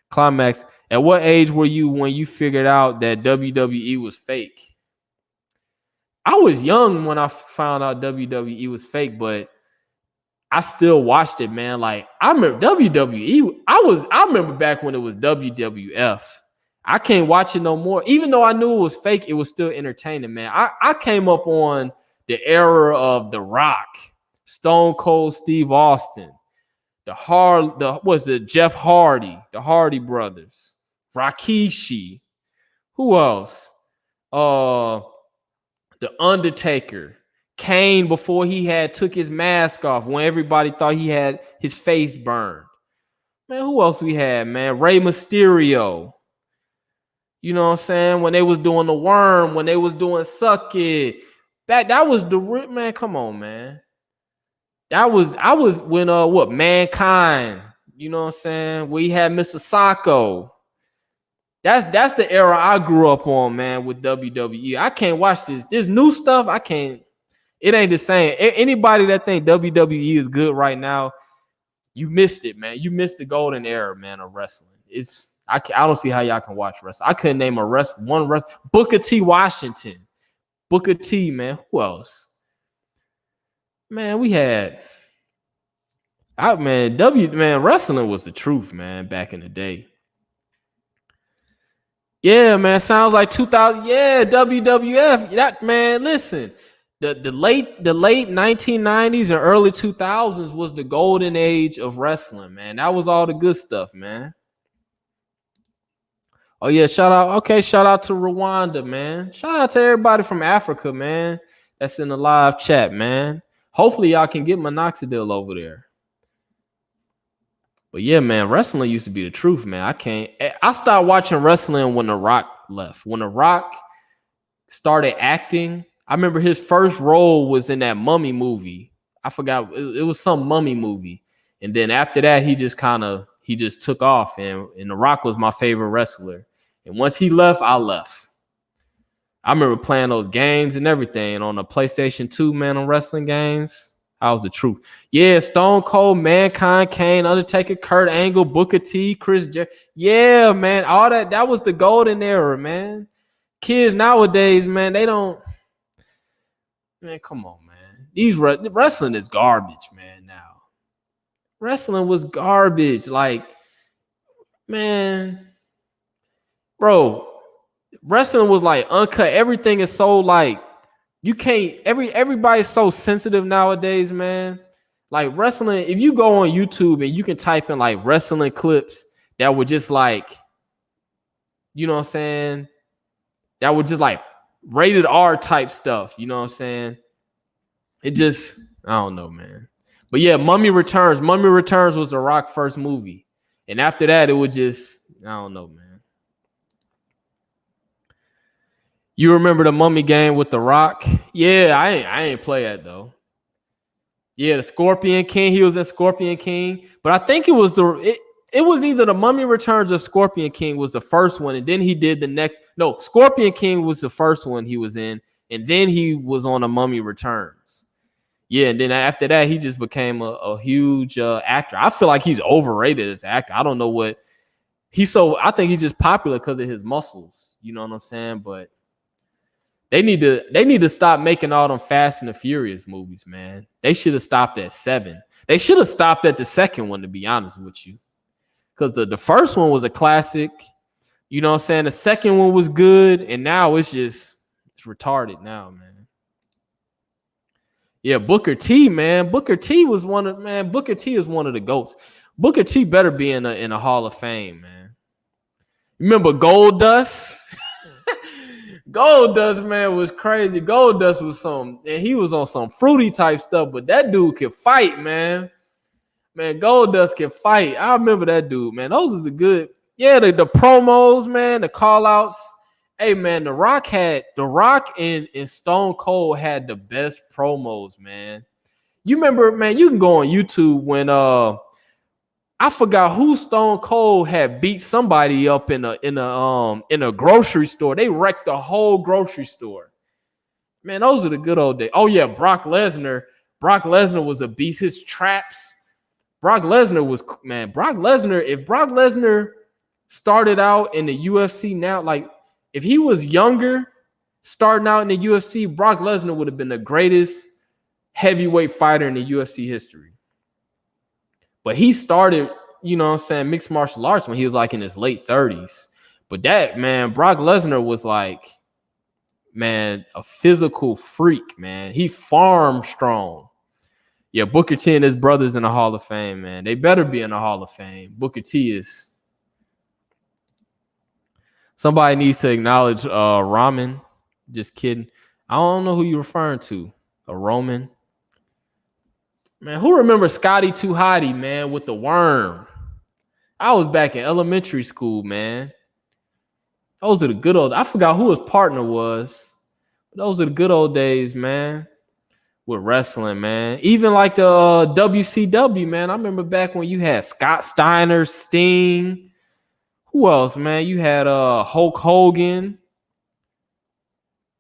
Climax. At what age were you when you figured out that WWE was fake? I was young when I found out WWE was fake, but I still watched it, man. Like, I remember WWE. I remember back when it was WWF. I can't watch it no more. Even though I knew it was fake, it was still entertaining, man. I came up on the era of The Rock, Stone Cold Steve Austin, Jeff Hardy, the Hardy brothers, Rikishi. Who else? The Undertaker, Kane before he took his mask off when everybody thought he had his face burned. Man, who else we had, man? Rey Mysterio. You know what I'm saying? When they was doing the worm, when they was doing suck it. That was the man. Come on, man. I was when Mankind, you know what I'm saying? We had Mr. Sacco. That's the era I grew up on, man, with WWE. I can't watch this new stuff. I can't. It ain't the same. Anybody that think WWE is good right now, you missed it, man. You missed the golden era, man, of wrestling. I don't see how y'all can watch wrestling. I couldn't name one wrestler. Booker T. Washington. Booker T, man. Who else? Man, we had wrestling was the truth, man, back in the day. Yeah, man, sounds like 2000. Yeah, WWF. That, man, listen. The late 1990s and early 2000s was the golden age of wrestling, man. That was all the good stuff, man. Oh yeah, shout out to Rwanda, man. Shout out to everybody from Africa, man. That's in the live chat, man. Hopefully y'all can get Minoxidil over there. But yeah, man, wrestling used to be the truth, man. I started watching wrestling when The Rock left. When The Rock started acting, I remember his first role was in that Mummy movie. I forgot, it was some Mummy movie. And then after that, he just took off, and The Rock was my favorite wrestler. And once he left, I left. I remember playing those games and everything on the PlayStation 2, man, on wrestling games. How's the truth? Yeah, Stone Cold, Mankind, Kane, Undertaker, Kurt Angle, Booker T, Yeah, man, all that was the golden era, man. Kids nowadays, man, they don't. Man, come on, man. Wrestling is garbage, man. Now, wrestling was garbage. Like, man, bro, wrestling was like uncut. Everything is so like you can't. Everybody's so sensitive nowadays, man. Like wrestling, if you go on YouTube and you can type in like wrestling clips that were just like, you know what I'm saying? That were just like rated R type stuff. You know what I'm saying? It just, I don't know, man. But yeah, Mummy Returns. Mummy Returns was The Rock's first movie. And after that, it was just, I don't know, man. You remember the Mummy game with The Rock? Yeah, I ain't play that though. Yeah, the Scorpion King. He was in Scorpion King. But I think it was it was either the Mummy Returns or Scorpion King was the first one. And then he did the next. No, Scorpion King was the first one he was in. And then he was on a Mummy Returns. Yeah, and then after that, he just became a huge actor. I feel like he's overrated as an actor. I don't know what I think he's just popular because of his muscles. You know what I'm saying? But they need to stop making all them Fast and the Furious movies, man. They should have stopped at 7. They should have stopped at the second one, to be honest with you. Because the first one was a classic. You know what I'm saying? The second one was good, and now it's retarded now, man. Yeah, Booker T, man. Booker T is one of the GOATs. Booker T better be in a Hall of Fame, man. Remember Goldust? Goldust, man, was crazy. Goldust was he was on some fruity type stuff, but that dude could fight, man. Man, Goldust can fight. I remember that dude, man. Those are the good, the promos, man, the call outs. Hey, man, The Rock and Stone Cold had the best promos, man. You remember, man, you can go on YouTube when I forgot who Stone Cold had beat somebody up in a grocery store. They wrecked the whole grocery store. Man, those are the good old days. Oh yeah, Brock Lesnar. Brock Lesnar was a beast. His traps. Brock Lesnar was, man. If Brock Lesnar started out in the UFC now, like if he was younger, starting out in the UFC, Brock Lesnar would have been the greatest heavyweight fighter in the UFC history. But he started, you know what I'm saying, mixed martial arts when he was like in his late 30s. But that, man, Brock Lesnar was like, man, a physical freak, man. He farmed strong. Yeah, Booker T and his brothers in the Hall of Fame, man. They better be in the Hall of Fame. Booker T is. Somebody needs to acknowledge Ramen. Just kidding. I don't know who you're referring to. A Roman. Man, who remembers Scotty Too Hottie, man, with the worm? I was back in elementary school, man. Those are the good old. I forgot who his partner was. Those are the good old days, man. With wrestling, man. Even like the WCW, man. I remember back when you had Scott Steiner, Sting. Who else, man? You had Hulk Hogan,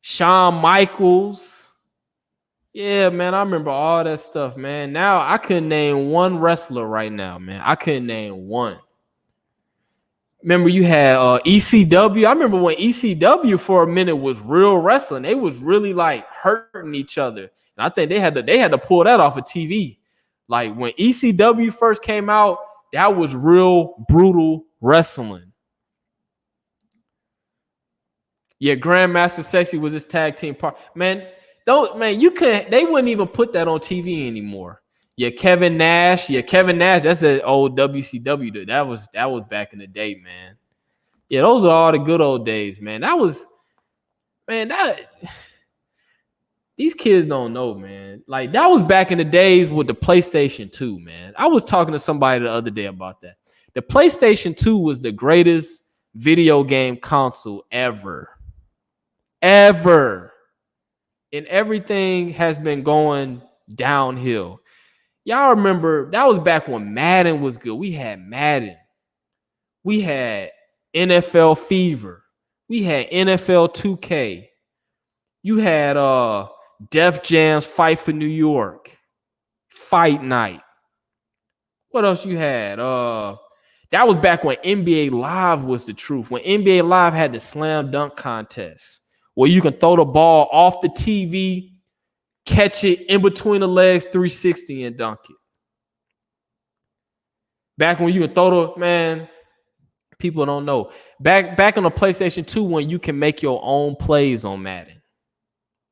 Shawn Michaels. Yeah, man, I remember all that stuff, man. Now I couldn't name one wrestler right now, man. I couldn't name one. Remember you had ECW. I remember when ECW for a minute was real wrestling. They was really like hurting each other. And I think they had to pull that off of TV. Like when ECW first came out, that was real brutal wrestling. Yeah, Grandmaster Sexy was his tag team part. Man, they wouldn't even put that on TV anymore. Yeah, Kevin Nash. That's an old WCW dude. That was back in the day, man. Yeah, those are all the good old days, man. These kids don't know, man. Like that was back in the days with the PlayStation 2, man. I was talking to somebody the other day about that. The PlayStation 2 was the greatest video game console ever. Ever. And everything has been going downhill. Y'all remember that was back when Madden was good. We had Madden. We had NFL Fever. We had NFL 2K. You had Def Jam's Fight for New York. Fight Night. What else you had? That was back when NBA Live was the truth. When NBA Live had the slam dunk contest where you can throw the ball off the TV, catch it in between the legs, 360 and dunk it. Back when you can throw the, man, people don't know. Back on the PlayStation 2 when you can make your own plays on Madden.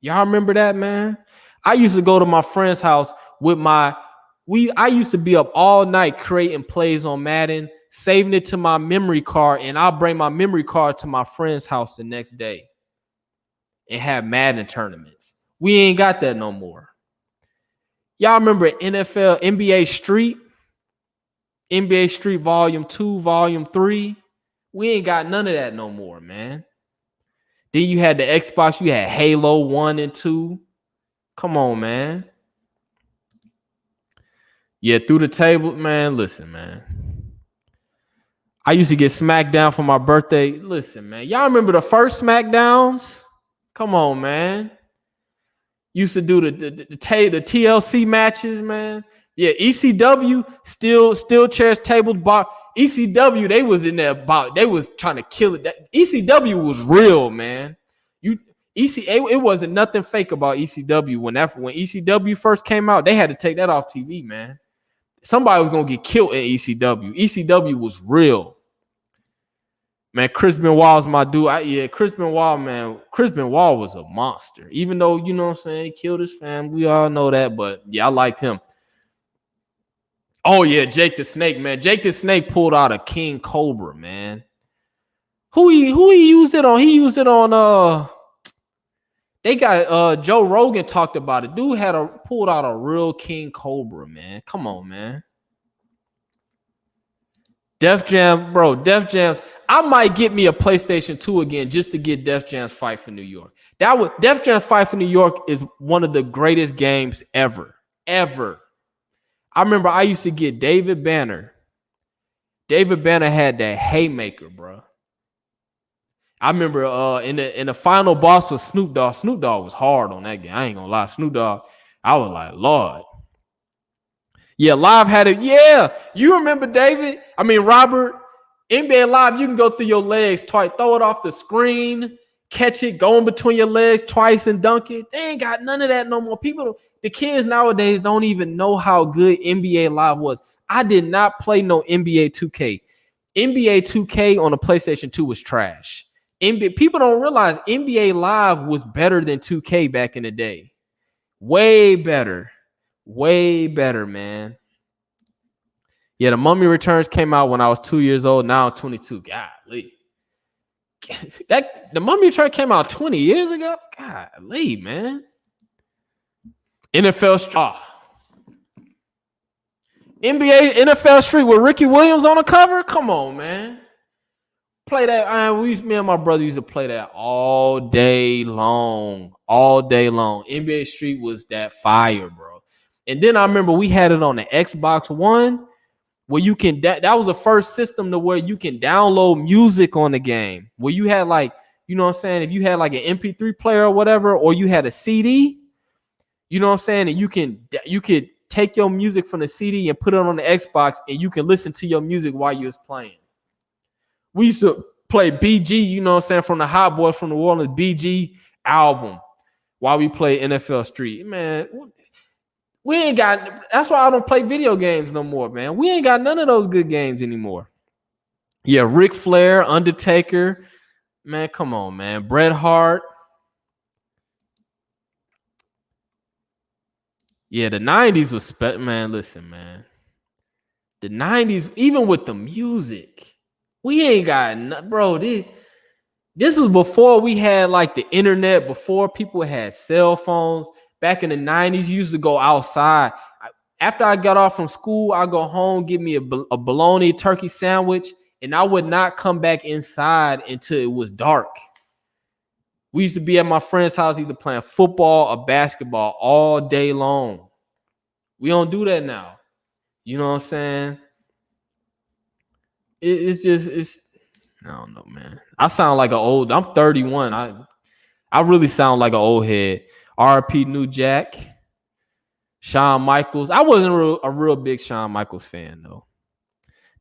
Y'all remember that, man? I used to go to my friend's house with I used to be up all night creating plays on Madden, saving it to my memory card, and I'll bring my memory card to my friend's house the next day and have Madden tournaments. We ain't got that no more. Y'all remember NBA Street Volume 2, Volume 3? We ain't got none of that no more, man. Then you had the Xbox, you had Halo 1 and 2. Come on, man. Yeah, through the table, man. Listen, man. I used to get SmackDown for my birthday. Listen, man. Y'all remember the first SmackDowns? Come on, man. Used to do the TLC matches, man. Yeah, ECW still chairs, tables, bar. ECW, they was in there about. They was trying to kill it. ECW was real, man. It wasn't nothing fake about ECW. When ECW first came out, they had to take that off TV, man. Somebody was gonna get killed in ECW. ECW was real, man. Chris Benoit's my dude. Chris Benoit, man. Chris Benoit was a monster. Even though, you know what I'm saying, he killed his family. We all know that, but yeah, I liked him. Oh yeah, Jake the Snake, man. Jake the Snake pulled out a King Cobra, man. Who he used it on? He used it on they got Joe Rogan talked about it. Dude pulled out a real King Cobra, man. Come on, man. Def Jam, bro. Def Jam's. I might get me a PlayStation 2 again just to get Def Jam's Fight for New York. Def Jam's Fight for New York is one of the greatest games ever. Ever. I remember I used to get David Banner. David Banner had that haymaker, bro. I remember in the final boss was Snoop Dogg. Snoop Dogg was hard on that game. I ain't gonna lie. Snoop Dogg, I was like, Lord. Yeah, Live had it. Yeah, you remember Robert, NBA Live, you can go through your legs twice, throw it off the screen, catch it, go in between your legs twice and dunk it. They ain't got none of that no more. The kids nowadays don't even know how good NBA Live was. I did not play no NBA 2K. NBA 2K on the PlayStation 2 was trash. People don't realize NBA Live was better than 2K back in the day. Way better. Way better, man. Yeah, The Mummy Returns came out when I was 2 years old. Now I'm 22. Golly. The Mummy Returns came out 20 years ago? Golly, man. NFL Street with Ricky Williams on the cover? Come on, man. Play that. Me and my brother used to play that all day long. All day long. NBA Street was that fire, bro. And then I remember we had it on the Xbox One where you can, that was the first system to where you can download music on the game. Where you had like, you know what I'm saying? If you had like an MP3 player or whatever, or you had a CD, you know what I'm saying? And you could take your music from the CD and put it on the Xbox and you can listen to your music while you was playing. We used to play BG, you know what I'm saying, from the Hot Boys from the New Orleans BG album while we play NFL Street. Man, we ain't got, that's why I don't play video games no more, man. We ain't got none of those good games anymore. Yeah, Ric Flair, Undertaker. Man, come on, man. Bret Hart. Yeah, the 90s was man, listen, man. The 90s, even with the music, we ain't got bro. This was before we had like the internet, before people had cell phones. Back in the 90s, you used to go outside. After I got off from school, I go home, get me a bologna turkey sandwich, and I would not come back inside until it was dark. We used to be at my friend's house either playing football or basketball all day long. We don't do that now. You know what I'm saying? It's I don't know, man. I sound like I'm 31. I really sound like an old head. RP New Jack. Shawn Michaels. I wasn't a real big Shawn Michaels fan though.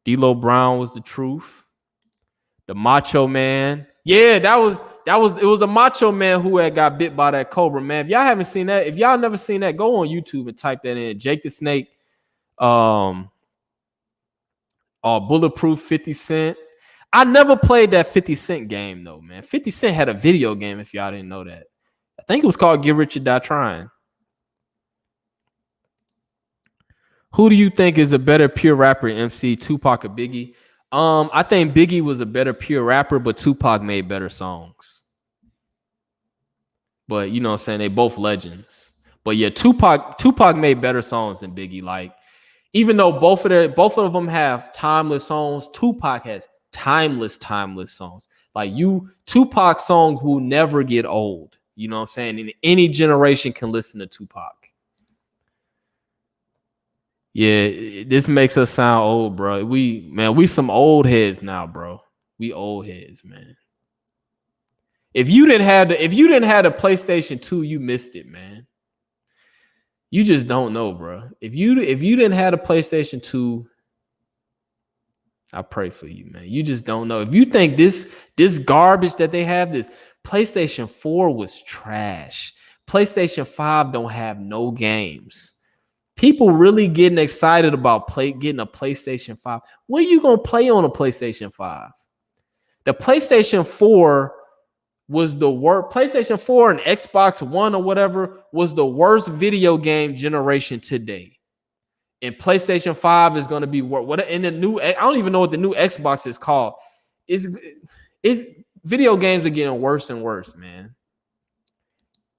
D'Lo Brown was the truth. The Macho Man. Yeah, it was a Macho Man who had got bit by that cobra, man. If y'all haven't seen that, if y'all never seen that, go on YouTube and type that in. Jake the Snake, Bulletproof 50 Cent. I never played that 50 Cent game though, man. 50 Cent had a video game if y'all didn't know that. I think it was called Get Rich or Die Trying. Who do you think is a better pure rapper, MC, Tupac or Biggie? I think Biggie was a better pure rapper, but Tupac made better songs. But you know what I'm saying? They both legends. But yeah, Tupac made better songs than Biggie. Like, even though both of them have timeless songs, Tupac has timeless songs. Like Tupac songs will never get old. You know what I'm saying? And any generation can listen to Tupac. Yeah, this makes us sound old, bro. We some old heads now, bro. We old heads, man. If you didn't have a PlayStation 2, you missed it, man. You just don't know, bro. If you didn't have a PlayStation 2, I pray for you, man. You just don't know. If you think this garbage that they have, this PlayStation 4 was trash. PlayStation 5 don't have no games. People really getting excited about getting a PlayStation 5. What are you going to play on a PlayStation 5? The PlayStation 4 was the worst. PlayStation 4 and Xbox One or whatever was the worst video game generation today. And PlayStation 5 is going to be what in the new, I don't even know what the new Xbox is called. Is video games are getting worse and worse, man.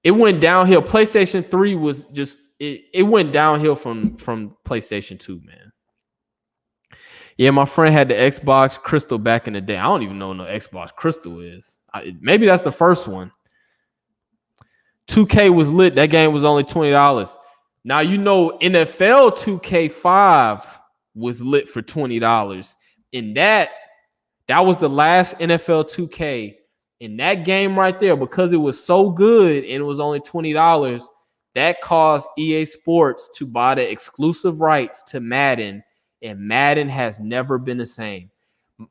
It went downhill. PlayStation 3 was just it went downhill from PlayStation 2, man. Yeah, my friend had the Xbox Crystal back in the day. I don't even know what no Xbox Crystal is. Maybe that's the first one. 2K was lit. That game was only $20. Now, you know, NFL 2K5 was lit for $20. And that was the last NFL 2K. And that game right there, because it was so good and it was only $20, that caused EA Sports to buy the exclusive rights to Madden. And Madden has never been the same.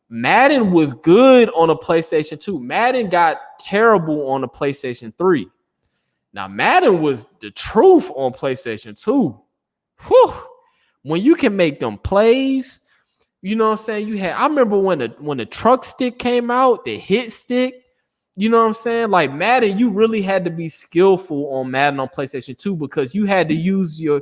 Madden was good on a PlayStation 2. Madden got terrible on a PlayStation 3. Now, Madden was the truth on PlayStation 2. Whew. When you can make them plays, you know what I'm saying? I remember when the truck stick came out, the hit stick, you know what I'm saying? Like Madden, you really had to be skillful on Madden on PlayStation 2 because you had to user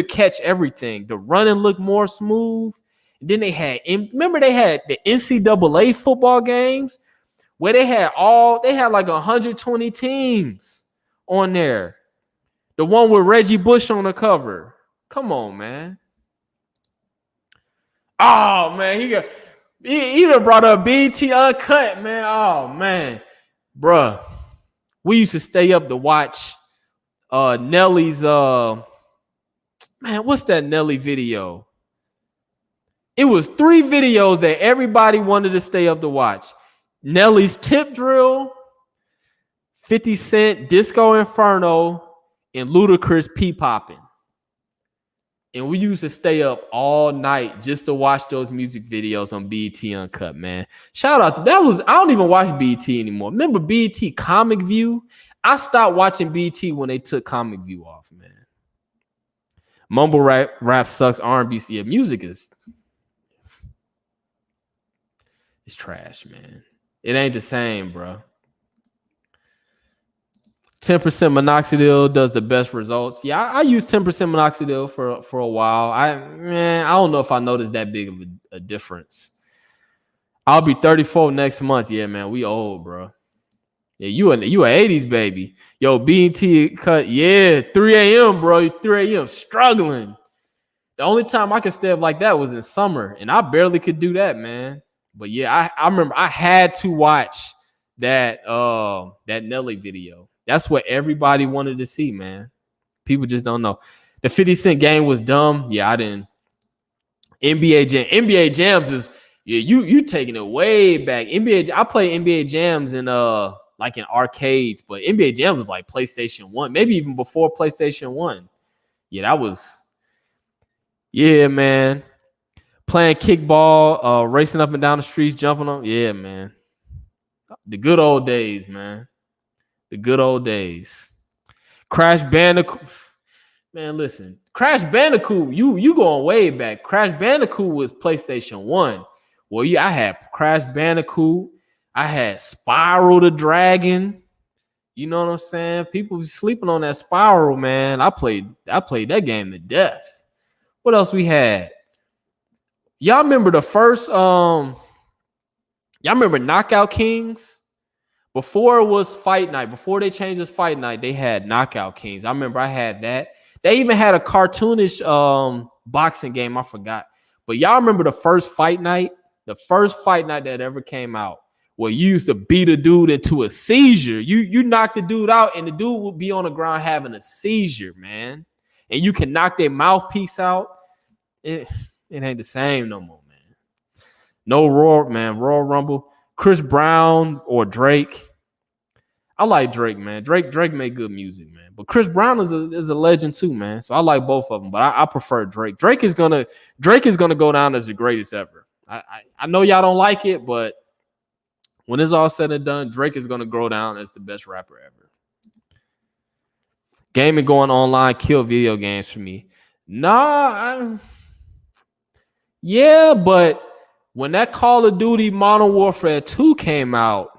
catch everything. The running looked more smooth. And then they had the NCAA football games where they had like 120 teams on there. The one with Reggie Bush on the cover. Come on, man. Oh man, he done brought up BT Uncut, man. Oh man, bruh. We used to stay up to watch Nelly's man, what's that Nelly video? It was 3 videos that everybody wanted to stay up to watch. Nelly's Tip Drill, 50 Cent, Disco Inferno, and Ludacris Pee Poppin'. And we used to stay up all night just to watch those music videos on BET Uncut, man. Shout out I don't even watch BET anymore. Remember BET Comic View? I stopped watching BET when they took Comic View off, man. Mumble rap sucks. R&B, yeah, music is it's trash, man. It ain't the same, bro. 10% Minoxidil does the best results. Yeah, I used 10% Minoxidil for a while. I don't know if I noticed that big of a difference. I'll be 34 next month. Yeah, man, we old, bro. Yeah, you an 80s baby. Yo, BT cut. Yeah, 3 a.m., bro. 3 a.m. struggling. The only time I could stay up like that was in summer, and I barely could do that, man. But yeah, I remember I had to watch that Nelly video. That's what everybody wanted to see, man. People just don't know. The 50 Cent game was dumb. Yeah, I didn't. NBA Jams is you taking it way back. I play NBA Jams in like in arcades, but NBA Jam was like PlayStation 1, maybe even before PlayStation 1. Yeah, that was, yeah, man. Playing kickball, racing up and down the streets, jumping on. Yeah, man. The good old days, man. The good old days. Crash Bandicoot. Man, listen. Crash Bandicoot, you going way back. Crash Bandicoot was PlayStation 1. Well, yeah, I had Crash Bandicoot. I had Spiral the Dragon. You know what I'm saying? People sleeping on that Spiral, man. I played that game to death. What else we had? Y'all remember the first y'all remember Knockout Kings? Before it was Fight Night, before they changed this Fight Night, they had Knockout Kings. I remember I had that. They even had a cartoonish boxing game. I forgot. But y'all remember the first Fight Night? The first Fight Night that ever came out, where you used to beat a dude into a seizure. You knock the dude out, and the dude would be on the ground having a seizure, man. And you can knock their mouthpiece out. It ain't the same no more, man. No Royal Rumble. Chris Brown or Drake. I like Drake, man. Drake made good music, man. But Chris Brown is a legend too, man. So I like both of them, but I prefer Drake. Drake is gonna go down as the greatest ever. I know y'all don't like it, but when it's all said and done, Drake is gonna go down as the best rapper ever. Gaming going online kill video games for me. Yeah, but when that Call of Duty Modern Warfare 2 came out,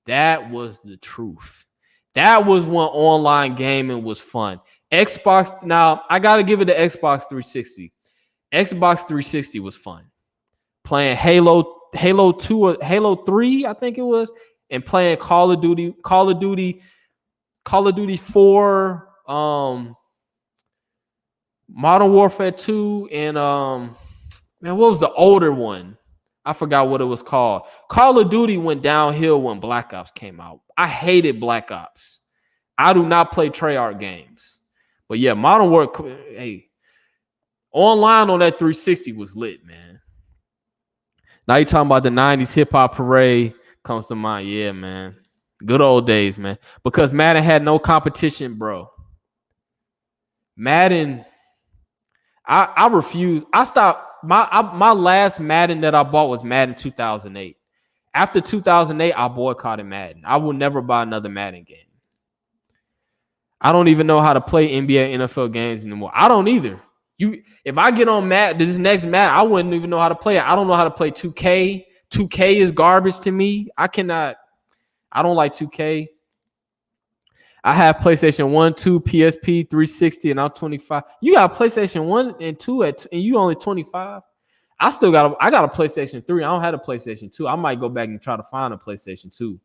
that was the truth. That was when online gaming was fun. Xbox, now I got to give it to Xbox 360. Xbox 360 was fun. Playing Halo 2 or Halo 3, I think it was, and playing Call of Duty 4, Modern Warfare 2, and man, what was the older one? I forgot what it was called. Call of Duty went downhill when Black Ops came out. I hated Black Ops. I do not play Treyarch games. But yeah, Modern Warfare, hey, online on that 360 was lit, man. Now you're talking about the 90s hip-hop parade comes to mind. Yeah, man. Good old days, man. Because Madden had no competition, bro. Madden, I refuse. I stopped. My last Madden that I bought was Madden 2008. After 2008, I boycotted Madden. I will never buy another Madden game. I don't even know how to play NBA, NFL games anymore. I don't either. If I get on this next Madden, I wouldn't even know how to play it. I don't know how to play 2K. 2K is garbage to me. I don't like 2K. I have PlayStation 1, 2, PSP, 360, and I'm 25. You got a PlayStation 1 and 2 and you only 25. I got a PlayStation 3. I don't have a PlayStation 2. I might go back and try to find a PlayStation 2.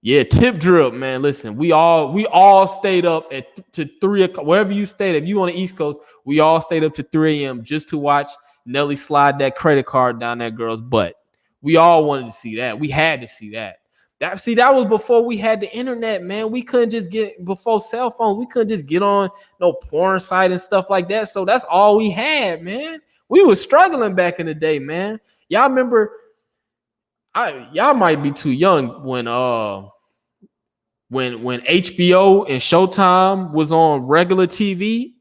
Yeah, tip drill, man. Listen, we all stayed up to 3 o'clock. Wherever you stayed, if you on the East Coast, we all stayed up to 3 a.m. just to watch Nelly slide that credit card down that girl's butt. We all wanted to see that. We had to see that. That was before we had the internet, man. We couldn't just before cell phone. We couldn't just get on no porn site and stuff like that. So that's all we had, man. We was struggling back in the day, man. Y'all remember? Y'all might be too young when HBO and Showtime was on regular TV,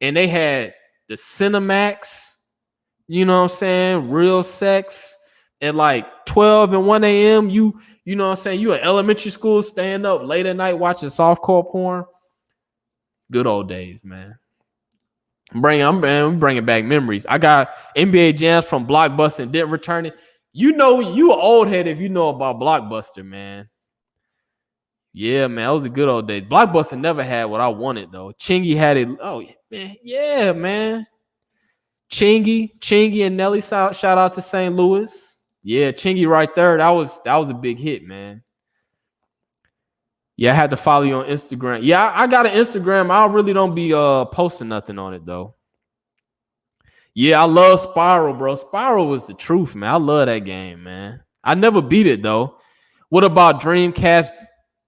and they had the Cinemax. You know what I'm saying? Real sex at like 12 and 1 a.m. You know what I'm saying? You in elementary school, staying up late at night watching softcore porn. Good old days, man. I'm bringing back memories. I got NBA Jams from Blockbuster and didn't return it. You know, you an old head if you know about Blockbuster, man. Yeah, man, that was a good old days. Blockbuster never had what I wanted, though. Chingy had it. Oh, man. Yeah, man. Chingy and Nelly, shout out to St. Louis. Yeah, Chingy right there. That was a big hit, man. Yeah, I had to follow you on Instagram. Yeah, I got an Instagram. I really don't be posting nothing on it, though. Yeah, I love Spiral, bro. Spiral was the truth, man. I love that game, man. I never beat it, though. What about Dreamcast?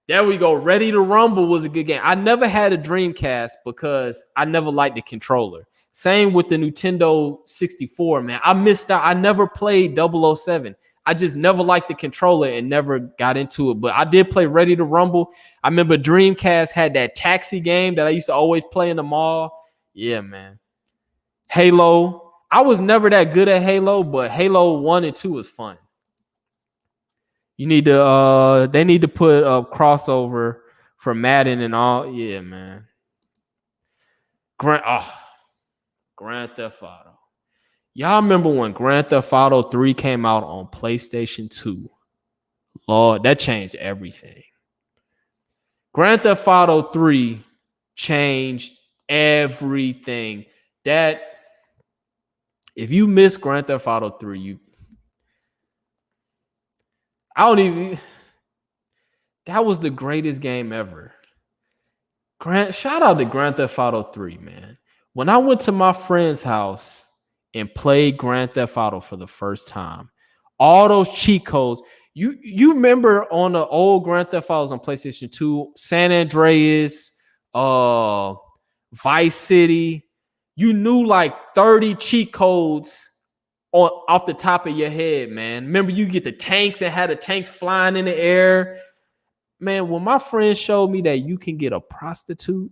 There we go. Ready to Rumble was a good game. I never had a Dreamcast because I never liked the controller. Same with the Nintendo 64, man. I missed out. I never played 007. I just never liked the controller and never got into it. But I did play Ready to Rumble. I remember Dreamcast had that taxi game that I used to always play in the mall. Yeah, man. Halo. I was never that good at Halo, but Halo 1 and 2 was fun. You need to they need to put a crossover for Madden and all. Yeah, man. Grand Theft Auto. Y'all remember when Grand Theft Auto 3 came out on PlayStation 2? Lord, that changed everything. Grand Theft Auto 3 changed everything. That if you miss Grand Theft Auto 3, that was the greatest game ever. Shout out to Grand Theft Auto 3, man. When I went to my friend's house and played Grand Theft Auto for the first time, all those cheat codes, you remember on the old Grand Theft Autos on PlayStation 2, San Andreas, Vice City, you knew like 30 cheat codes off the top of your head, man. Remember, you get the tanks and had the tanks flying in the air. Man, when my friend showed me that you can get a prostitute,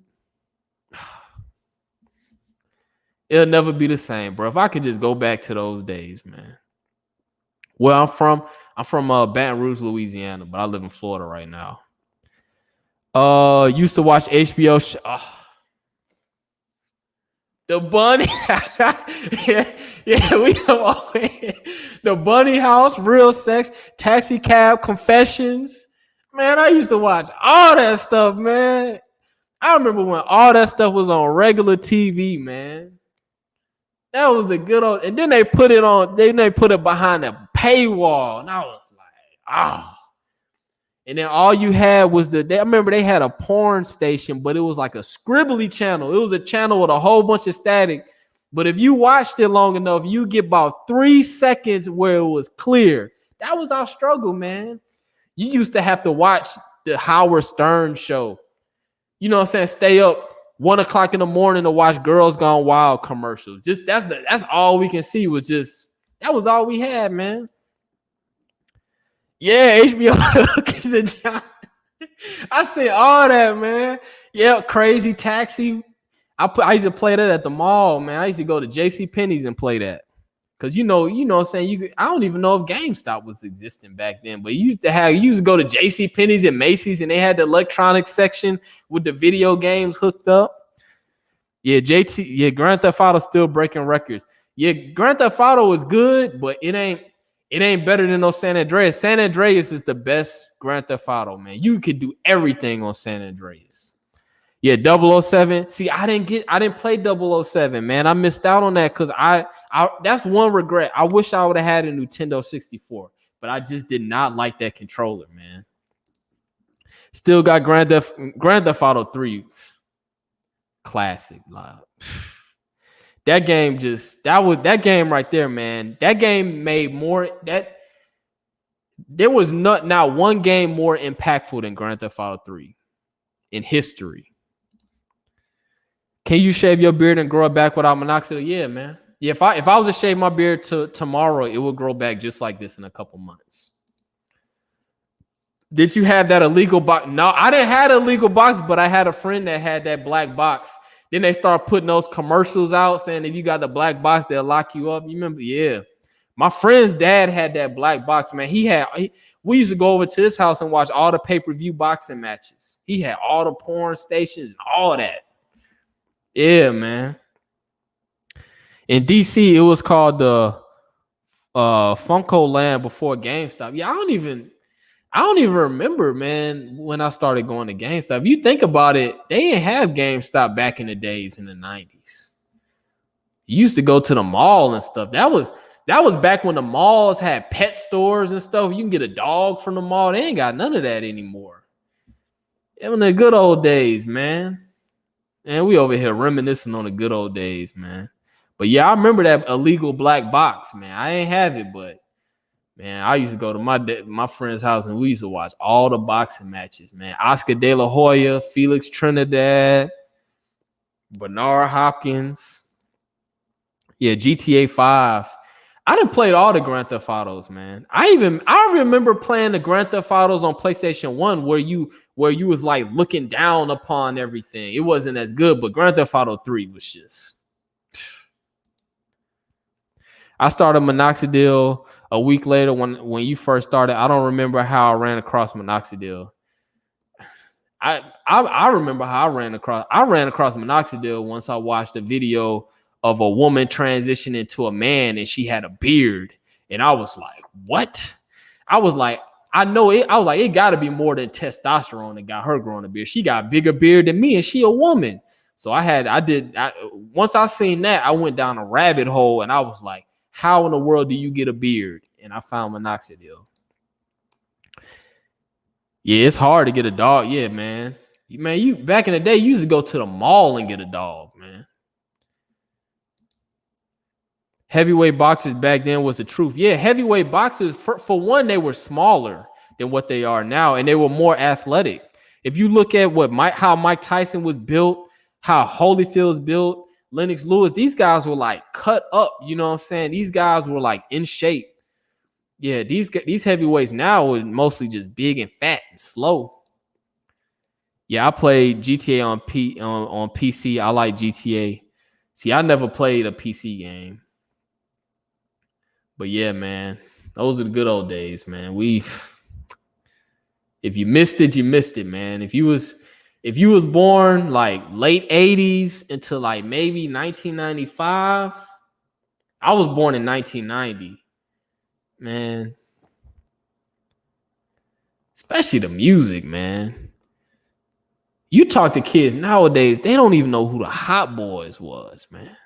it'll never be the same, bro. If I could just go back to those days, man. Where I'm from Baton Rouge, Louisiana, but I live in Florida right now. Used to watch HBO. The Bunny. yeah, we some The Bunny House, Real Sex, Taxi Cab, Confessions. Man, I used to watch all that stuff, man. I remember when all that stuff was on regular TV, man. That was the good old, and then they put it on, they put it behind a paywall. And I was like, And then all you had was I remember they had a porn station, but it was like a scribbly channel. It was a channel with a whole bunch of static. But if you watched it long enough, you get about 3 seconds where it was clear. That was our struggle, man. You used to have to watch the Howard Stern show. You know what I'm saying? Stay up 1 o'clock in the morning to watch Girls Gone Wild commercials. Just that's all we can see that was all we had, man. Yeah, HBO Hookers and John. I see all that, man. Yeah, Crazy Taxi. I used to play that at the mall, man. I used to go to JCPenney's and play that. Cause you know what I'm saying, I don't even know if GameStop was existing back then, but you used to go to JCPenney's and Macy's and they had the electronics section with the video games hooked up. Yeah, Grand Theft Auto still breaking records. Yeah, Grand Theft Auto is good, but it ain't better than no San Andreas. San Andreas is the best Grand Theft Auto, man. You could do everything on San Andreas. Yeah, 007. See, I didn't play 007, man. I missed out on that because I that's one regret. I wish I would have had a Nintendo 64, but I just did not like that controller, man. Still got Grand Theft Auto 3 classic. That game that game right there, man. That game made more there was not one game more impactful than Grand Theft Auto 3 in history. Can you shave your beard and grow it back without minoxidil? Yeah, man. Yeah, if I was to shave my beard tomorrow, it would grow back just like this in a couple months. Did you have that illegal box? No, I didn't have an illegal box, but I had a friend that had that black box. Then they start putting those commercials out saying if you got the black box, they'll lock you up. You remember? Yeah. My friend's dad had that black box, man. We used to go over to his house and watch all the pay-per-view boxing matches. He had all the porn stations and all that. Yeah, man. In DC, it was called the Funko Land before GameStop. Yeah, I don't even remember, man, when I started going to GameStop. If you think about it, they didn't have GameStop back in the days in the 90s. You used to go to the mall and stuff. That was back when the malls had pet stores and stuff. You can get a dog from the mall. They ain't got none of that anymore. It was the good old days, man. And we over here reminiscing on the good old days, man. But yeah, I remember that illegal black box, man. I ain't have it, but man, I used to go to my friend's house and we used to watch all the boxing matches, man. Oscar De La Hoya, Felix Trinidad, Bernard Hopkins. Yeah, GTA 5. I didn't play all the Grand Theft Autos, man. I remember playing the Grand Theft Autos on PlayStation 1 where you was like looking down upon everything. It wasn't as good, but Grand Theft Auto 3 was just. I started Minoxidil a week later when you first started. I don't remember how I ran across Minoxidil. I remember how I ran across Minoxidil once I watched a video of a woman transition into a man and she had a beard. And I was like, what? I was like, I know it. I was like, it got to be more than testosterone that got her growing a beard. She got a bigger beard than me and she a woman. So once I seen that, I went down a rabbit hole and I was like, how in the world do you get a beard? And I found Minoxidil. Yeah, it's hard to get a dog. Yeah, man. Man, you back in the day, you used to go to the mall and get a dog, man. Heavyweight boxers back then was the truth. Yeah, heavyweight boxers, for one, they were smaller than what they are now, and they were more athletic. If you look at how Mike Tyson was built, how Holyfield's built, Lennox Lewis, these guys were like cut up. You know what I'm saying? These guys were like in shape. Yeah, these heavyweights now are mostly just big and fat and slow. Yeah, I played GTA on PC. I like GTA. See, I never played a PC game. But yeah, man, those are the good old days, man. If you missed it, you missed it, man. If you was born like late 80s into like maybe 1995, I was born in 1990. Man, especially the music, man. You talk to kids nowadays, they don't even know who the Hot Boys was, man.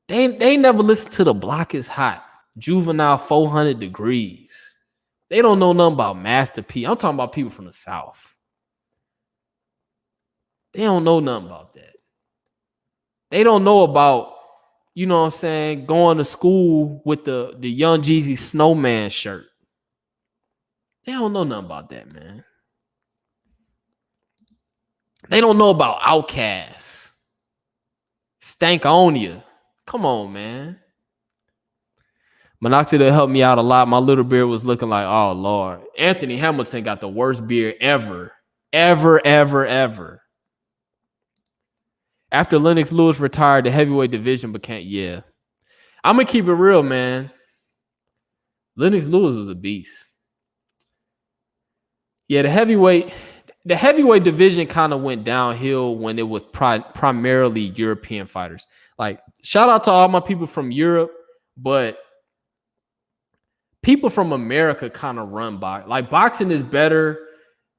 They never listened to The Block Is Hot, Juvenile 400 Degrees. They don't know nothing about Master P. I'm talking about people from the South. They don't know nothing about that. They don't know about, you know what I'm saying, going to school with the Young Jeezy Snowman shirt. They don't know nothing about that, man. They don't know about Outkast, Stankonia. Come on, man. Minoxidil helped me out a lot. My little beard was looking like, oh, Lord. Anthony Hamilton got the worst beard ever. Ever. After Lennox Lewis retired, the heavyweight division became, yeah. I'm going to keep it real, man. Lennox Lewis was a beast. Yeah, the heavyweight division kind of went downhill when it was primarily European fighters. Like, shout out to all my people from Europe, but people from America kind of run boxing. Like, boxing is better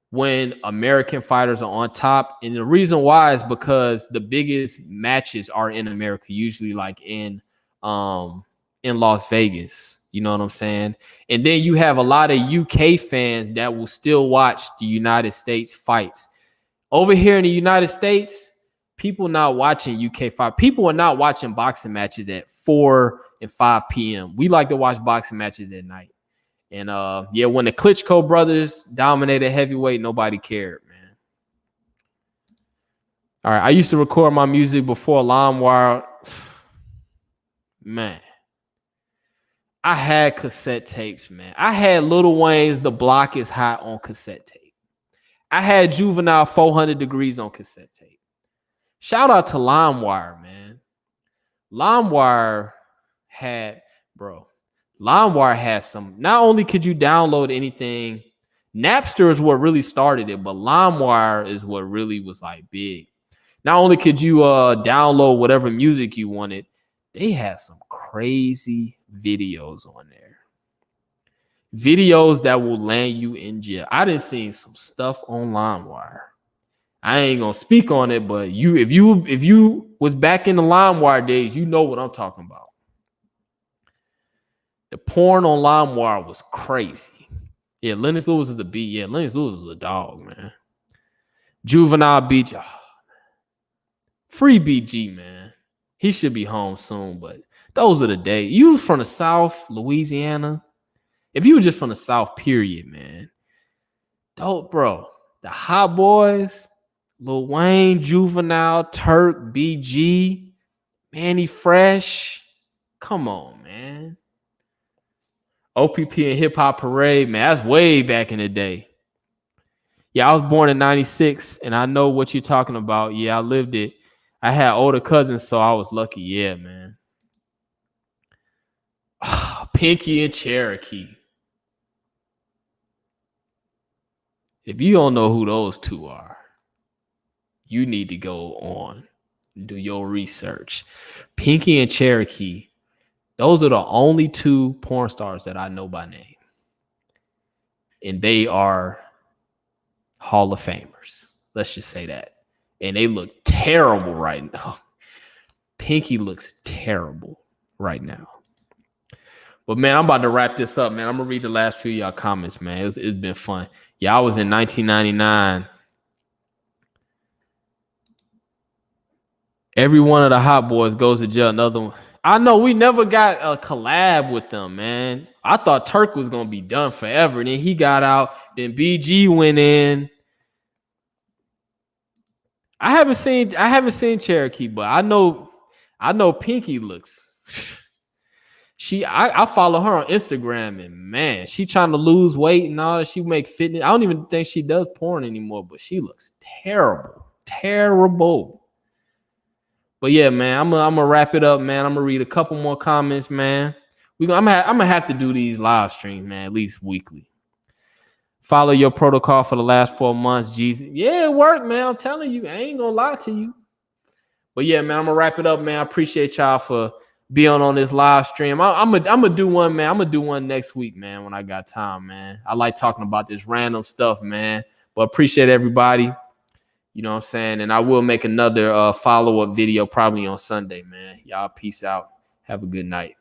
when American fighters are on top. And the reason why is because the biggest matches are in America, usually like in Las Vegas. You know what I'm saying? And then you have a lot of UK fans that will still watch the United States fights. Over here in the United States, people not watching UK fight. People are not watching boxing matches at 4 and 5 p.m. We like to watch boxing matches at night. And yeah, when the Klitschko brothers dominated heavyweight, nobody cared, man. All right, I used to record my music before LimeWire. Man, I had cassette tapes, man. I had Lil Wayne's The Block Is Hot on cassette tape. I had Juvenile 400 Degrees on cassette tape. Shout out to LimeWire, man. LimeWire had some. Not only could you download anything, Napster is what really started it, but LimeWire is what really was like big. Not only could you download whatever music you wanted, they had some crazy videos on there. Videos that will land you in jail. I done seen some stuff on LimeWire. I ain't gonna speak on it, but if you was back in the LimeWire days, you know what I'm talking about. The porn on LimeWire was crazy. Yeah, Lennox Lewis is a beat. Yeah, Lennox Lewis is a dog, man. Juvenile beat. Oh, free BG, man. He should be home soon, but those are the days. You was from the South, Louisiana. If you were just from the South, period, man. Dope, bro. The Hot Boys, Lil Wayne, Juvenile, Turk, BG, Manny Fresh. Come on, man. OPP and Hip Hop Parade, man, that's way back in the day. Yeah, I was born in 96, and I know what you're talking about. Yeah, I lived it. I had older cousins, so I was lucky. Yeah, man. Pinky and Cherokee. If you don't know who those two are, you need to go on and do your research. Pinky and Cherokee, those are the only two porn stars that I know by name. And they are Hall of Famers. Let's just say that. And they look terrible right now. Pinky looks terrible right now. But, man, I'm about to wrap this up, man. I'm going to read the last few of y'all comments, man. It's been fun. Yeah, I was in 1999. Every one of the Hot Boys goes to jail. Another one. I know we never got a collab with them, man. I thought Turk was going to be done forever. And then he got out. Then BG went in. I haven't seen Cherokee, but I know Pinky looks. I follow her on Instagram, and man, she trying to lose weight and all that. She make fitness. I don't even think she does porn anymore, but she looks terrible. But yeah, man, I'm gonna wrap it up, man. I'm gonna read a couple more comments, man. I'm gonna have to do these live streams, man, at least weekly. Follow your protocol for the last 4 months, Jesus. Yeah, it worked, man. I'm telling you, I ain't gonna lie to you. But yeah, man, I'm gonna wrap it up, man. I appreciate y'all for being on this live stream. I'm gonna do one, man. I'm gonna do one next week, man, when I got time, man. I like talking about this random stuff, man. But appreciate everybody. You know what I'm saying? And I will make another follow-up video probably on Sunday, man. Y'all peace out. Have a good night.